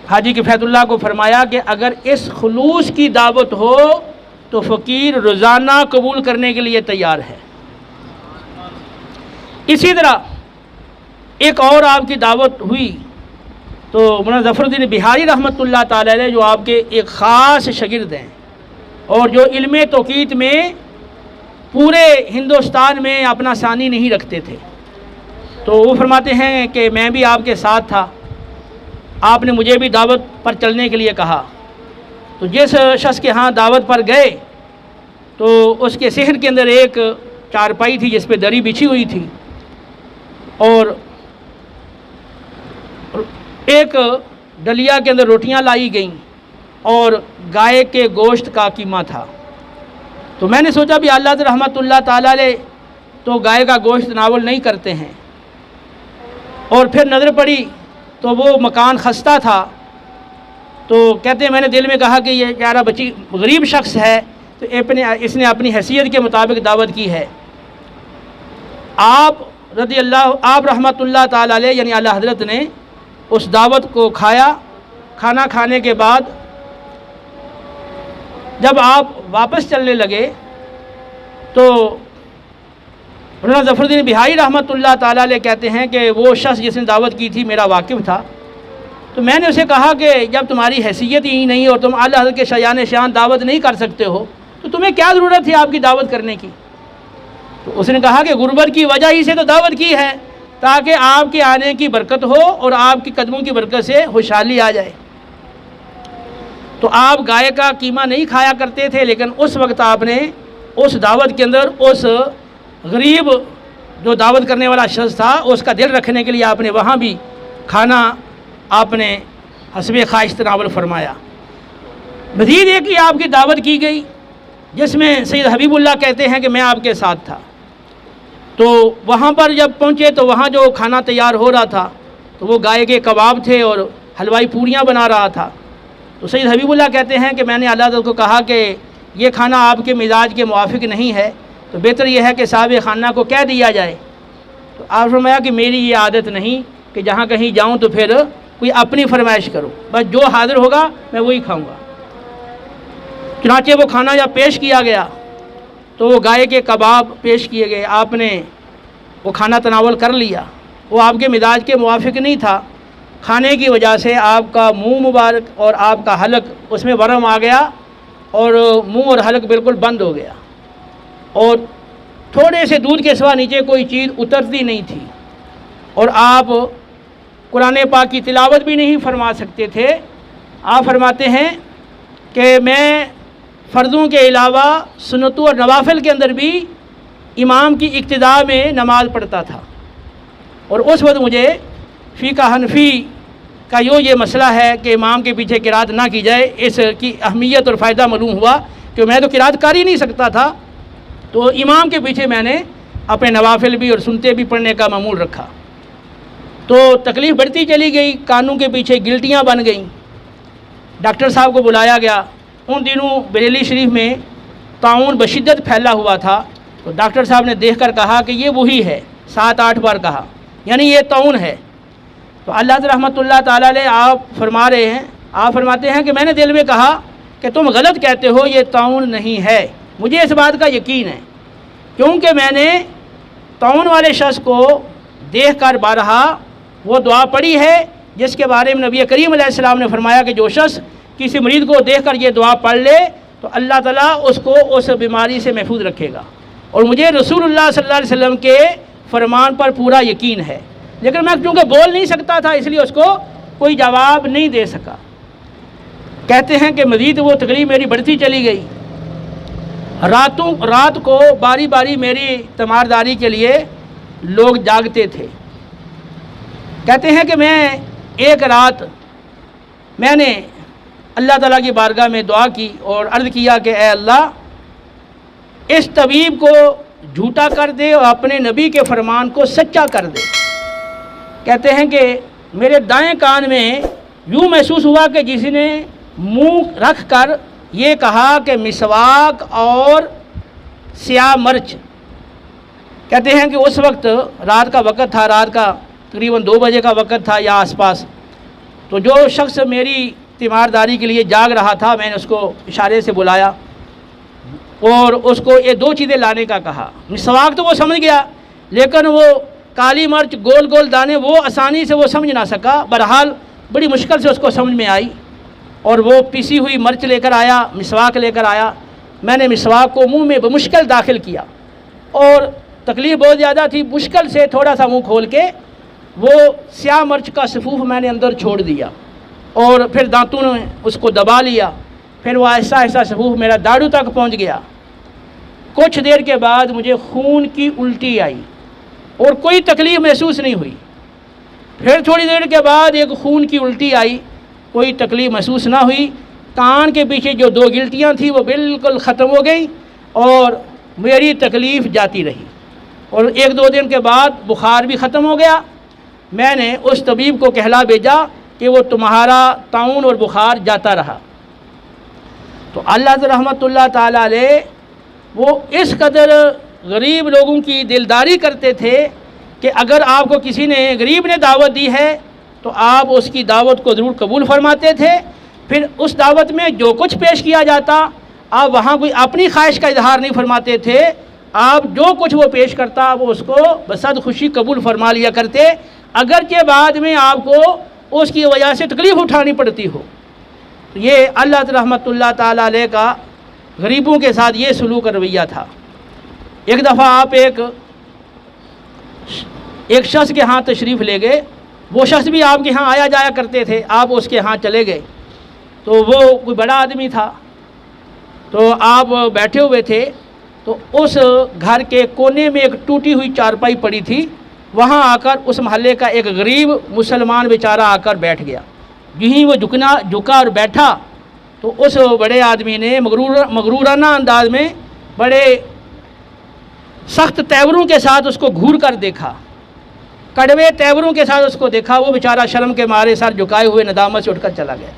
حاجی کفایت اللہ کو فرمایا کہ اگر اس خلوص کی دعوت ہو تو فقیر روزانہ قبول کرنے کے لیے تیار ہے۔ اسی طرح ایک اور آپ کی دعوت ہوئی تو مولانا ظفر الدین بہاری رحمۃ اللہ تعالی علیہ جو آپ کے ایک خاص شاگرد ہیں اور جو علم توقیت میں پورے ہندوستان میں اپنا ثانی نہیں رکھتے تھے، تو وہ فرماتے ہیں کہ میں بھی آپ کے ساتھ تھا، آپ نے مجھے بھی دعوت پر چلنے کے لیے کہا۔ تو جس شخص کے ہاں دعوت پر گئے تو اس کے صحن کے اندر ایک چارپائی تھی جس پہ دری بچھی ہوئی تھی اور ایک ڈلیا کے اندر روٹیاں لائی گئیں اور گائے کے گوشت کا قیمہ تھا۔ تو میں نے سوچا بھی اللہ رحمۃ اللہ تعالیٰ علیہ تو گائے کا گوشت ناول نہیں کرتے ہیں، اور پھر نظر پڑی تو وہ مکان خستہ تھا، تو کہتے ہیں میں نے دل میں کہا کہ یہ پیارا بچی غریب شخص ہے تو اس نے اپنی حیثیت کے مطابق دعوت کی ہے۔ آپ رحمۃ اللہ تعالیٰ علیہ یعنی اعلیٰ حضرت نے اس دعوت کو کھایا۔ کھانا کھانے کے بعد جب آپ واپس چلنے لگے تو مولانا ظفر الدین بہاری رحمۃ اللہ تعالیٰ علیہ کہتے ہیں کہ وہ شخص جس نے دعوت کی تھی میرا واقف تھا، تو میں نے اسے کہا کہ جب تمہاری حیثیت ہی نہیں اور تم اعلیٰ حضرت کے شایان شان دعوت نہیں کر سکتے ہو تو تمہیں کیا ضرورت تھی آپ کی دعوت کرنے کی؟ تو اس نے کہا کہ غربت کی وجہ ہی سے تو دعوت کی ہے تاکہ آپ کے آنے کی برکت ہو اور آپ کی قدموں کی برکت سے خوشحالی آ جائے۔ تو آپ گائے کا قیمہ نہیں کھایا کرتے تھے، لیکن اس وقت آپ نے اس دعوت کے اندر اس غریب جو دعوت کرنے والا شخص تھا اس کا دل رکھنے کے لیے آپ نے وہاں بھی کھانا آپ نے حسب خواہش تناول فرمایا۔ مزید ایک ہی آپ کی دعوت کی گئی جس میں سید حبیب اللہ کہتے ہیں کہ میں آپ کے ساتھ تھا، تو وہاں پر جب پہنچے تو وہاں جو کھانا تیار ہو رہا تھا تو وہ گائے کے کباب تھے اور حلوائی پوریاں بنا رہا تھا۔ تو سید حبیب اللہ کہتے ہیں کہ میں نے اللہ تعالیٰ کو کہا کہ یہ کھانا آپ کے مزاج کے موافق نہیں ہے، تو بہتر یہ ہے کہ صاحب خانہ کو کہہ دیا جائے۔ تو آپ فرمایا کہ میری یہ عادت نہیں کہ جہاں کہیں جاؤں تو پھر کوئی اپنی فرمائش کرو، بس جو حاضر ہوگا میں وہی کھاؤں گا۔ چنانچہ وہ کھانا جب پیش کیا گیا تو وہ گائے کے کباب پیش کیے گئے، آپ نے وہ کھانا تناول کر لیا، وہ آپ کے مزاج کے موافق نہیں تھا، کھانے کی وجہ سے آپ کا منہ مبارک اور آپ کا حلق اس میں ورم آ گیا اور منہ اور حلق بالکل بند ہو گیا، اور تھوڑے سے دودھ کے سوا نیچے کوئی چیز اترتی نہیں تھی، اور آپ قرآن پاک کی تلاوت بھی نہیں فرما سکتے تھے۔ آپ فرماتے ہیں کہ میں فرضوں کے علاوہ سنتوں اور نوافل کے اندر بھی امام کی اقتداء میں نماز پڑھتا تھا، اور اس وقت مجھے فقہ حنفی کا یہ مسئلہ ہے کہ امام کے پیچھے قرات نہ کی جائے، اس کی اہمیت اور فائدہ معلوم ہوا کہ میں تو قرات کر ہی نہیں سکتا تھا، تو امام کے پیچھے میں نے اپنے نوافل بھی اور سنتے بھی پڑھنے کا معمول رکھا۔ تو تکلیف بڑھتی چلی گئی، کانوں کے پیچھے گلٹیاں بن گئیں، ڈاکٹر صاحب کو بلایا گیا۔ ان دنوں بریلی شریف میں طاعون بشدت پھیلا ہوا تھا، تو ڈاکٹر صاحب نے دیکھ کر کہا کہ یہ وہی ہے، 7-8 بار کہا، یعنی یہ طاعون ہے۔ تو اللہ رحمۃ اللہ تعالیٰ علیہ آپ فرما رہے ہیں، آپ فرماتے ہیں کہ میں نے دل میں کہا کہ تم غلط کہتے ہو، یہ طاعون نہیں ہے، مجھے اس بات کا یقین ہے، کیونکہ میں نے طاعون والے شخص کو دیکھ کر بارہا وہ دعا پڑھی ہے جس کے بارے میں نبی کریم علیہ السلام نے فرمایا کہ جو شخص کسی مریض کو دیکھ کر یہ دعا پڑھ لے تو اللہ تعالیٰ اس کو اس بیماری سے محفوظ رکھے گا، اور مجھے رسول اللہ صلی اللہ علیہ وسلم کے فرمان پر پورا یقین ہے، لیکن میں چونکہ بول نہیں سکتا تھا اس لیے اس کو کوئی جواب نہیں دے سکا۔ کہتے ہیں کہ مزید وہ تکلیف میری بڑھتی چلی گئی، رات کو باری باری میری تیمارداری کے لیے لوگ جاگتے تھے۔ کہتے ہیں کہ میں ایک رات میں نے اللہ تعالیٰ کی بارگاہ میں دعا کی اور عرض کیا کہ اے اللہ، اس طبیب کو جھوٹا کر دے اور اپنے نبی کے فرمان کو سچا کر دے۔ کہتے ہیں کہ میرے دائیں کان میں یوں محسوس ہوا کہ جس نے منہ رکھ کر یہ کہا کہ مسواک اور سیاہ مرچ۔ کہتے ہیں کہ اس وقت رات کا وقت تھا، رات کا تقریباً 2 بجے کا وقت تھا یا آس پاس، تو جو شخص میری تیمارداری کے لیے جاگ رہا تھا میں نے اس کو اشارے سے بلایا اور اس کو یہ 2 چیزیں لانے کا کہا۔ مسواک تو وہ سمجھ گیا، لیکن وہ کالی مرچ گول گول دانے وہ آسانی سے وہ سمجھ نہ سکا، بہرحال بڑی مشکل سے اس کو سمجھ میں آئی، اور وہ پیسی ہوئی مرچ لے کر آیا، مسواک لے کر آیا۔ میں نے مسواک کو منہ میں بمشکل داخل کیا اور تکلیف بہت زیادہ تھی، مشکل سے تھوڑا سا منہ کھول کے وہ سیاہ مرچ کا سفوف میں نے اندر چھوڑ دیا، اور پھر دانتوں نے اس کو دبا لیا، پھر وہ آہستہ آہستہ سفوف میرا داڑھوں تک پہنچ گیا۔ کچھ دیر کے بعد مجھے خون کی الٹی آئی اور کوئی تکلیف محسوس نہیں ہوئی۔ پھر تھوڑی دیر کے بعد ایک خون کی الٹی آئی، کوئی تکلیف محسوس نہ ہوئی۔ کان کے پیچھے جو 2 گلٹیاں تھیں وہ بالکل ختم ہو گئیں اور میری تکلیف جاتی رہی، اور 1-2 دن کے بعد بخار بھی ختم ہو گیا۔ میں نے اس طبیب کو کہلا بھیجا کہ وہ تمہارا طاعون اور بخار جاتا رہا۔ تو اللہ رحمۃ اللہ تعالیٰ علیہ وہ اس قدر غریب لوگوں کی دلداری کرتے تھے کہ اگر آپ کو کسی نے غریب نے دعوت دی ہے تو آپ اس کی دعوت کو ضرور قبول فرماتے تھے، پھر اس دعوت میں جو کچھ پیش کیا جاتا آپ وہاں کوئی اپنی خواہش کا اظہار نہیں فرماتے تھے، آپ جو کچھ وہ پیش کرتا وہ اس کو بصد خوشی قبول فرما لیا کرتے، اگرچہ بعد میں آپ کو اس کی وجہ سے تکلیف اٹھانی پڑتی ہو۔ یہ اللہ رحمۃ اللہ تعالیٰ علیہ کا غریبوں کے ساتھ یہ سلوک رویہ تھا۔ ایک دفعہ آپ ایک شخص کے ہاں تشریف لے گئے، وہ شخص بھی آپ کے ہاں آیا جایا کرتے تھے، آپ اس کے ہاں چلے گئے، تو وہ کوئی بڑا آدمی تھا، تو آپ بیٹھے ہوئے تھے، تو اس گھر کے کونے میں ایک ٹوٹی ہوئی چارپائی پڑی تھی، وہاں آ کر اس محلے کا ایک غریب مسلمان بیچارہ آ کر بیٹھ گیا۔ یہیں وہ جھکا اور بیٹھا تو اس بڑے آدمی نے مغرورانہ انداز میں بڑے سخت تیوروں کے ساتھ اس کو گھور کر دیکھا، کڑوے تیوروں کے ساتھ اس کو دیکھا۔ وہ بیچارہ شرم کے مارے سر جھکائے ہوئے ندامت سے اٹھ کر چلا گیا۔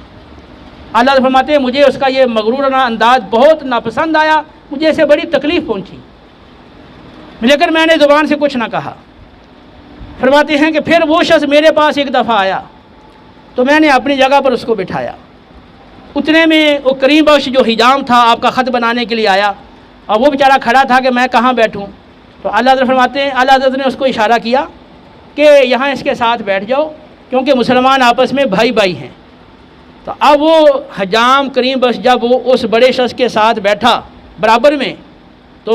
اللہ فرماتے ہیں مجھے اس کا یہ مغرورانہ انداز بہت ناپسند آیا، مجھے اسے بڑی تکلیف پہنچی، لیکن میں نے زبان سے کچھ نہ کہا۔ فرماتے ہیں کہ پھر وہ شخص میرے پاس ایک دفعہ آیا تو میں نے اپنی جگہ پر اس کو بٹھایا۔ اتنے میں وہ کریم بخش جو حجام تھا آپ کا خط بنانے کے لیے آیا، اور وہ بیچارہ کھڑا تھا کہ میں کہاں بیٹھوں، تو اللہ حضرت فرماتے ہیں، اللہ حضرت نے اس کو اشارہ کیا کہ یہاں اس کے ساتھ بیٹھ جاؤ، کیونکہ مسلمان آپس میں بھائی بھائی ہیں۔ تو اب وہ حجام کریم بس جب وہ اس بڑے شخص کے ساتھ بیٹھا برابر میں، تو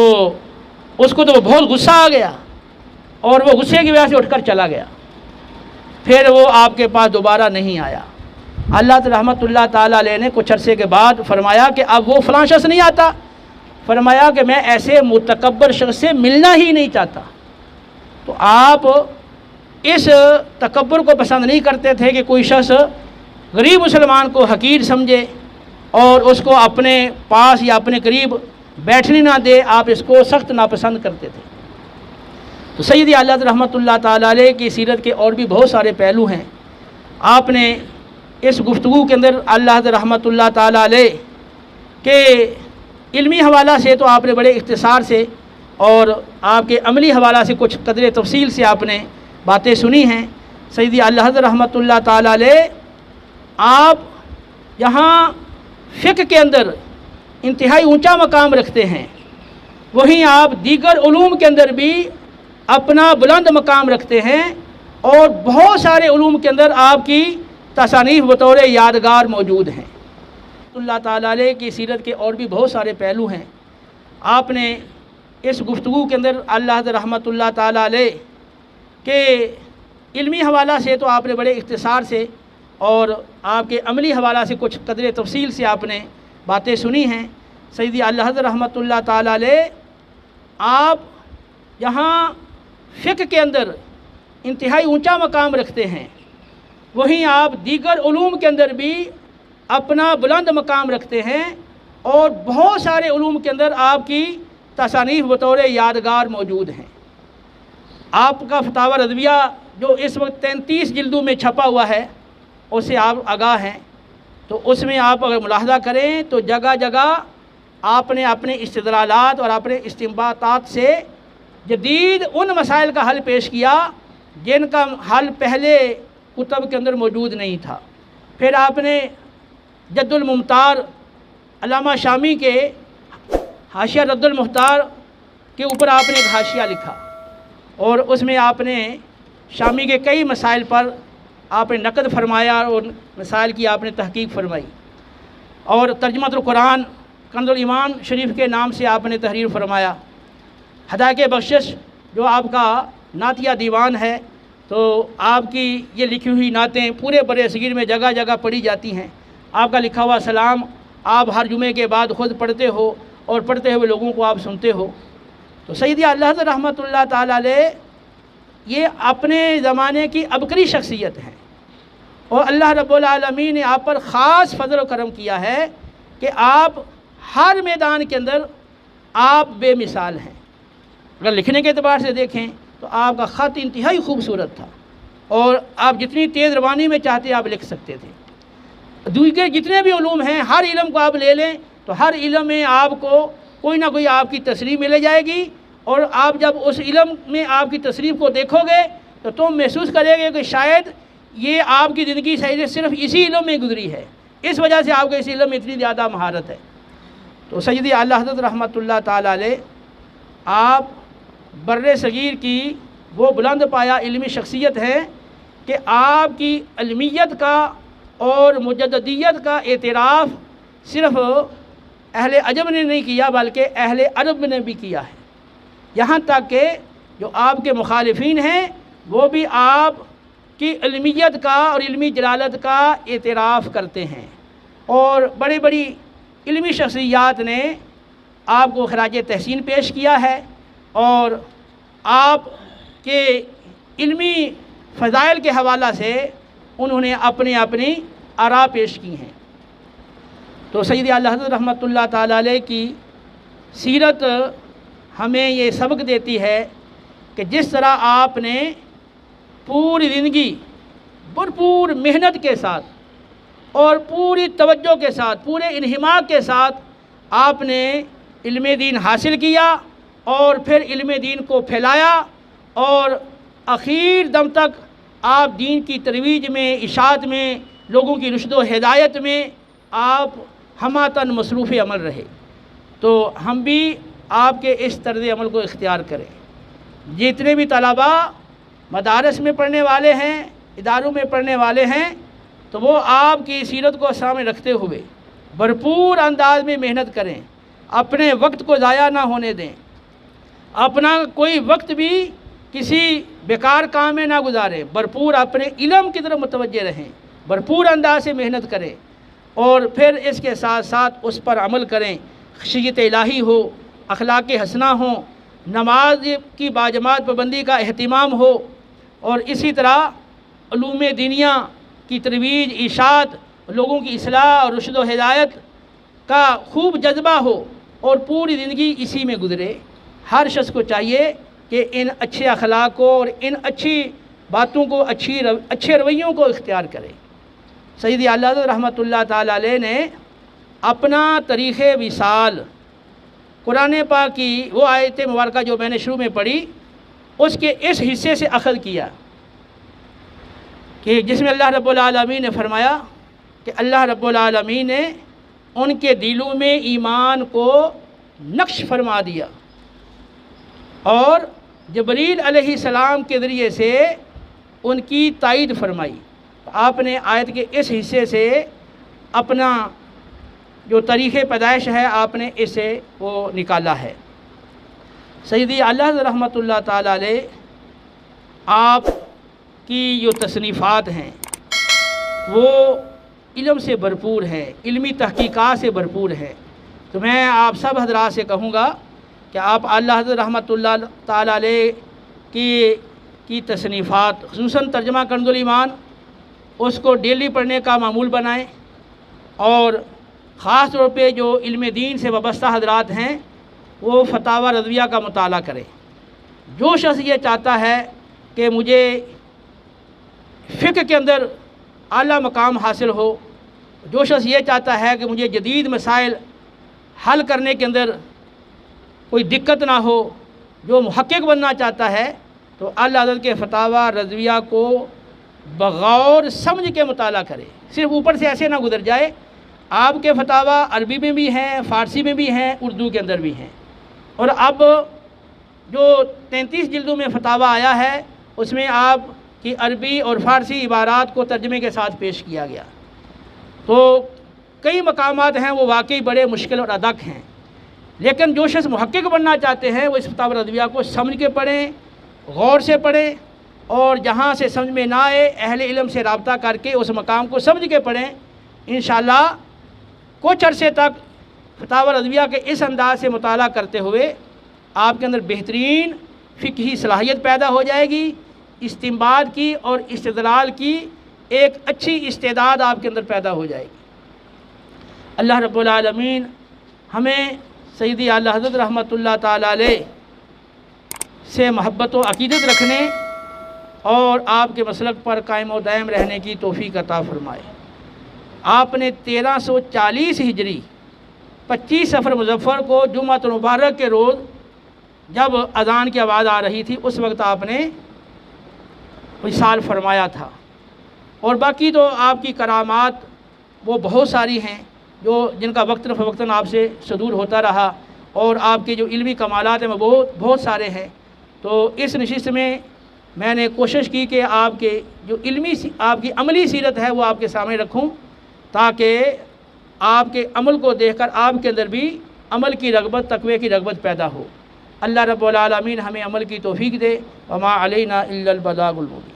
اس کو تو بہت غصہ آ گیا اور وہ غصے کی وجہ سے اٹھ کر چلا گیا، پھر وہ آپ کے پاس دوبارہ نہیں آیا۔ اللہ رحمۃ اللہ تعالیٰ علیہ نے کچھ عرصے کے بعد فرمایا کہ اب وہ فلاں شخص نہیں آتا، فرمایا کہ میں ایسے متکبر شخص سے ملنا ہی نہیں چاہتا۔ تو آپ اس تکبر کو پسند نہیں کرتے تھے کہ کوئی شخص غریب مسلمان کو حقیر سمجھے اور اس کو اپنے پاس یا اپنے قریب بیٹھنے نہ دے، آپ اس کو سخت ناپسند کرتے تھے۔ تو سیدی اعلیٰ حضرت رحمۃ اللہ تعالیٰ علیہ کی سیرت کے اور بھی بہت سارے پہلو ہیں۔ آپ نے اس گفتگو کے اندر اللہ حضرت رحمۃ اللہ تعالیٰ علیہ کے علمی حوالہ سے تو آپ نے بڑے اختصار سے اور آپ کے عملی حوالہ سے کچھ قدر تفصیل سے آپ نے باتیں سنی ہیں۔ سیدی اعلیٰ حضرت رحمۃ اللہ تعالیٰ علیہ آپ یہاں فقہ کے اندر انتہائی اونچا مقام رکھتے ہیں، وہیں آپ دیگر علوم کے اندر بھی اپنا بلند مقام رکھتے ہیں، اور بہت سارے علوم کے اندر آپ کی تصانیف بطور یادگار موجود ہیں۔ اللہ تعالیٰ علیہ کی سیرت کے اور بھی بہت سارے پہلو ہیں۔ آپ نے اس گفتگو کے اندر اللہ حضرت رحمۃ اللہ تعالیٰ علیہ کے علمی حوالہ سے تو آپ نے بڑے اختصار سے اور آپ کے عملی حوالہ سے کچھ قدر تفصیل سے آپ نے باتیں سنی ہیں۔ سیدی اعلیٰ حضرت رحمۃ اللہ تعالیٰ علیہ آپ یہاں فقہ کے اندر انتہائی اونچا مقام رکھتے ہیں، وہیں آپ دیگر علوم کے اندر بھی اپنا بلند مقام رکھتے ہیں، اور بہت سارے علوم کے اندر آپ کی تصانیف بطور یادگار موجود ہیں۔ آپ کا فتاوی رضویہ جو اس وقت 33 جلدوں میں چھپا ہوا ہے، اس سے آپ آگاہ ہیں، تو اس میں آپ اگر ملاحظہ کریں تو جگہ جگہ آپ نے اپنے استدلالات اور اپنے استنباطات سے جدید ان مسائل کا حل پیش کیا جن کا حل پہلے کتب کے اندر موجود نہیں تھا۔ پھر آپ نے جد الممتار علامہ شامی کے حاشیہ رد المختار کے اوپر آپ نے ایک حاشیہ لکھا، اور اس میں آپ نے شامی کے کئی مسائل پر آپ نے نقد فرمایا اور مسائل کی آپ نے تحقیق فرمائی، اور ترجمۃ القرآن کنز الایمان شریف کے نام سے آپ نے تحریر فرمایا۔ ہدایت بخشش جو آپ کا نعتیہ دیوان ہے، تو آپ کی یہ لکھی ہوئی نعتیں پورے برِ صغیر میں جگہ جگہ پڑھی جاتی ہیں۔ آپ کا لکھا ہوا سلام آپ ہر جمعے کے بعد خود پڑھتے ہو اور پڑھتے ہوئے لوگوں کو آپ سنتے ہو۔ تو سیدی اعلیٰ حضرت رحمۃ اللہ تعالیٰ علیہ یہ اپنے زمانے کی عبقری شخصیت ہیں، اور اللہ رب العالمین نے آپ پر خاص فضل و کرم کیا ہے کہ آپ ہر میدان کے اندر آپ بے مثال ہیں۔ اگر لکھنے کے اعتبار سے دیکھیں تو آپ کا خط انتہائی خوبصورت تھا، اور آپ جتنی تیز روانی میں چاہتے آپ لکھ سکتے تھے۔ دوسرے جتنے بھی علوم ہیں، ہر علم کو آپ لے لیں تو ہر علم میں آپ کو کوئی نہ کوئی آپ کی تصریح مل جائے گی، اور آپ جب اس علم میں آپ کی تصریف کو دیکھو گے تو تم محسوس کرے گے کہ شاید یہ آپ کی زندگی صرف اسی علم میں گزری ہے، اس وجہ سے آپ کو اس علم میں اتنی زیادہ مہارت ہے۔ تو سیدی اعلیٰ حضرت رحمۃ اللہ تعالیٰ علیہ آپ برِ صغیر کی وہ بلند پایہ علمی شخصیت ہے کہ آپ کی علمیت کا اور مجددیت کا اعتراف صرف اہل عجم نے نہیں کیا بلکہ اہل عرب نے بھی کیا ہے، یہاں تک کہ جو آپ کے مخالفین ہیں وہ بھی آپ کی علمیت کا اور علمی جلالت کا اعتراف کرتے ہیں، اور بڑی بڑی علمی شخصیات نے آپ کو خراج تحسین پیش کیا ہے، اور آپ کے علمی فضائل کے حوالہ سے انہوں نے اپنی آراء پیش کی ہیں۔ تو سیدی اعلیٰ حضرت رحمۃ اللہ تعالیٰ علیہ کی سیرت ہمیں یہ سبق دیتی ہے کہ جس طرح آپ نے پوری زندگی بھرپور محنت کے ساتھ اور پوری توجہ کے ساتھ، پورے انہماک کے ساتھ آپ نے علم دین حاصل کیا، اور پھر علم دین کو پھیلایا، اور آخر دم تک آپ دین کی ترویج میں، اشاعت میں، لوگوں کی رشد و ہدایت میں آپ ہماتاً مصروف عمل رہے۔ تو ہم بھی آپ کے اس طرز عمل کو اختیار کریں۔ جتنے بھی طلبا مدارس میں پڑھنے والے ہیں، اداروں میں پڑھنے والے ہیں، تو وہ آپ کی سیرت کو سامنے رکھتے ہوئے بھرپور انداز میں محنت کریں، اپنے وقت کو ضائع نہ ہونے دیں، اپنا کوئی وقت بھی کسی بیکار کام میں نہ گزاریں، بھرپور اپنے علم کی طرف متوجہ رہیں، بھرپور انداز سے محنت کریں، اور پھر اس کے ساتھ ساتھ اس پر عمل کریں، خشیت الہی ہو، اخلاق حسنہ ہوں، نماز کی باجماعت پابندی کا اہتمام ہو، اور اسی طرح علوم دینیہ کی ترویج، اشاعت، لوگوں کی اصلاح اور رشد و ہدایت کا خوب جذبہ ہو، اور پوری زندگی اسی میں گزرے۔ ہر شخص کو چاہیے کہ ان اچھے اخلاق کو اور ان اچھی باتوں کو، اچھے رویوں کو اختیار کرے۔ سیدی اعلیٰ حضرت رحمۃ اللہ تعالیٰ علیہ نے اپنا طریق وصال قرآن پاک کی وہ آیت مبارکہ جو میں نے شروع میں پڑھی، اس کے اس حصے سے اخذ کیا کہ جس میں اللہ رب العالمین نے فرمایا کہ اللہ رب العالمین نے ان کے دلوں میں ایمان کو نقش فرما دیا، اور جبریل علیہ السلام کے ذریعے سے ان کی تائید فرمائی۔ آپ نے آیت کے اس حصے سے اپنا جو طریق پیدائش ہے آپ نے اسے وہ نکالا ہے۔ سیدی اعلیٰ حضرت رحمۃ اللہ تعالیٰ علیہ آپ کی جو تصنیفات ہیں وہ علم سے بھرپور ہے، علمی تحقیقات سے بھرپور ہے۔ تو میں آپ سب حضرات سے کہوں گا کہ آپ اعلیٰ حضرت رحمۃ اللہ تعالیٰ علیہ کی تصنیفات، خصوصاً ترجمہ کنز الایمان، اس کو ڈیلی پڑھنے کا معمول بنائیں، اور خاص طور پہ جو علم دین سے وابستہ حضرات ہیں وہ فتاوی رضویہ کا مطالعہ کریں۔ جو شخص یہ چاہتا ہے کہ مجھے فقہ کے اندر اعلیٰ مقام حاصل ہو، جو شخص یہ چاہتا ہے کہ مجھے جدید مسائل حل کرنے کے اندر کوئی دقت نہ ہو، جو محقق بننا چاہتا ہے، تو اعلیٰ حضرت کے فتاوی رضویہ کو بغور سمجھ کے مطالعہ کرے، صرف اوپر سے ایسے نہ گزر جائے۔ آپ کے فتاوی عربی میں بھی ہیں، فارسی میں بھی ہیں، اردو کے اندر بھی ہیں، اور اب جو 33 جلدوں میں فتاوی آیا ہے اس میں آپ کی عربی اور فارسی عبارات کو ترجمے کے ساتھ پیش کیا گیا۔ تو کئی مقامات ہیں وہ واقعی بڑے مشکل اور ادق ہیں، لیکن جو شخص محقق بننا چاہتے ہیں وہ اس فتاوی رضویہ کو سمجھ کے پڑھیں، غور سے پڑھیں، اور جہاں سے سمجھ میں نہ آئے اہل علم سے رابطہ کر کے اس مقام کو سمجھ کے پڑھیں۔ انشاءاللہ کچھ عرصے تک فتاوی رضویہ کے اس انداز سے مطالعہ کرتے ہوئے آپ کے اندر بہترین فقہی صلاحیت پیدا ہو جائے گی، استنباط کی اور استدلال کی ایک اچھی استعداد آپ کے اندر پیدا ہو جائے گی۔ اللہ رب العالمین ہمیں سیدی اعلیٰ حضرت رحمۃ اللہ تعالیٰ علیہ سے محبت و عقیدت رکھنے اور آپ کے مسلک پر قائم و دائم رہنے کی توفیق عطا فرمائے۔ آپ نے 1340 ہجری 25 صفر مظفر کو جمعۃ المبارک کے روز جب اذان کی آواز آ رہی تھی اس وقت آپ نے وصال فرمایا تھا، اور باقی تو آپ کی کرامات وہ بہت ساری ہیں جو جن کا وقتاً فوقتاً آپ سے صدور ہوتا رہا، اور آپ کے جو علمی کمالات ہیں وہ بہت سارے ہیں۔ تو اس نشست میں نے کوشش کی کہ آپ کے جو آپ کی عملی سیرت ہے وہ آپ کے سامنے رکھوں، تاکہ آپ کے عمل کو دیکھ کر آپ کے اندر بھی عمل کی رغبت، تقوی کی رغبت پیدا ہو۔ اللہ رب العالمین ہمیں عمل کی توفیق دے۔ وما علینا الا البلاغ المبین۔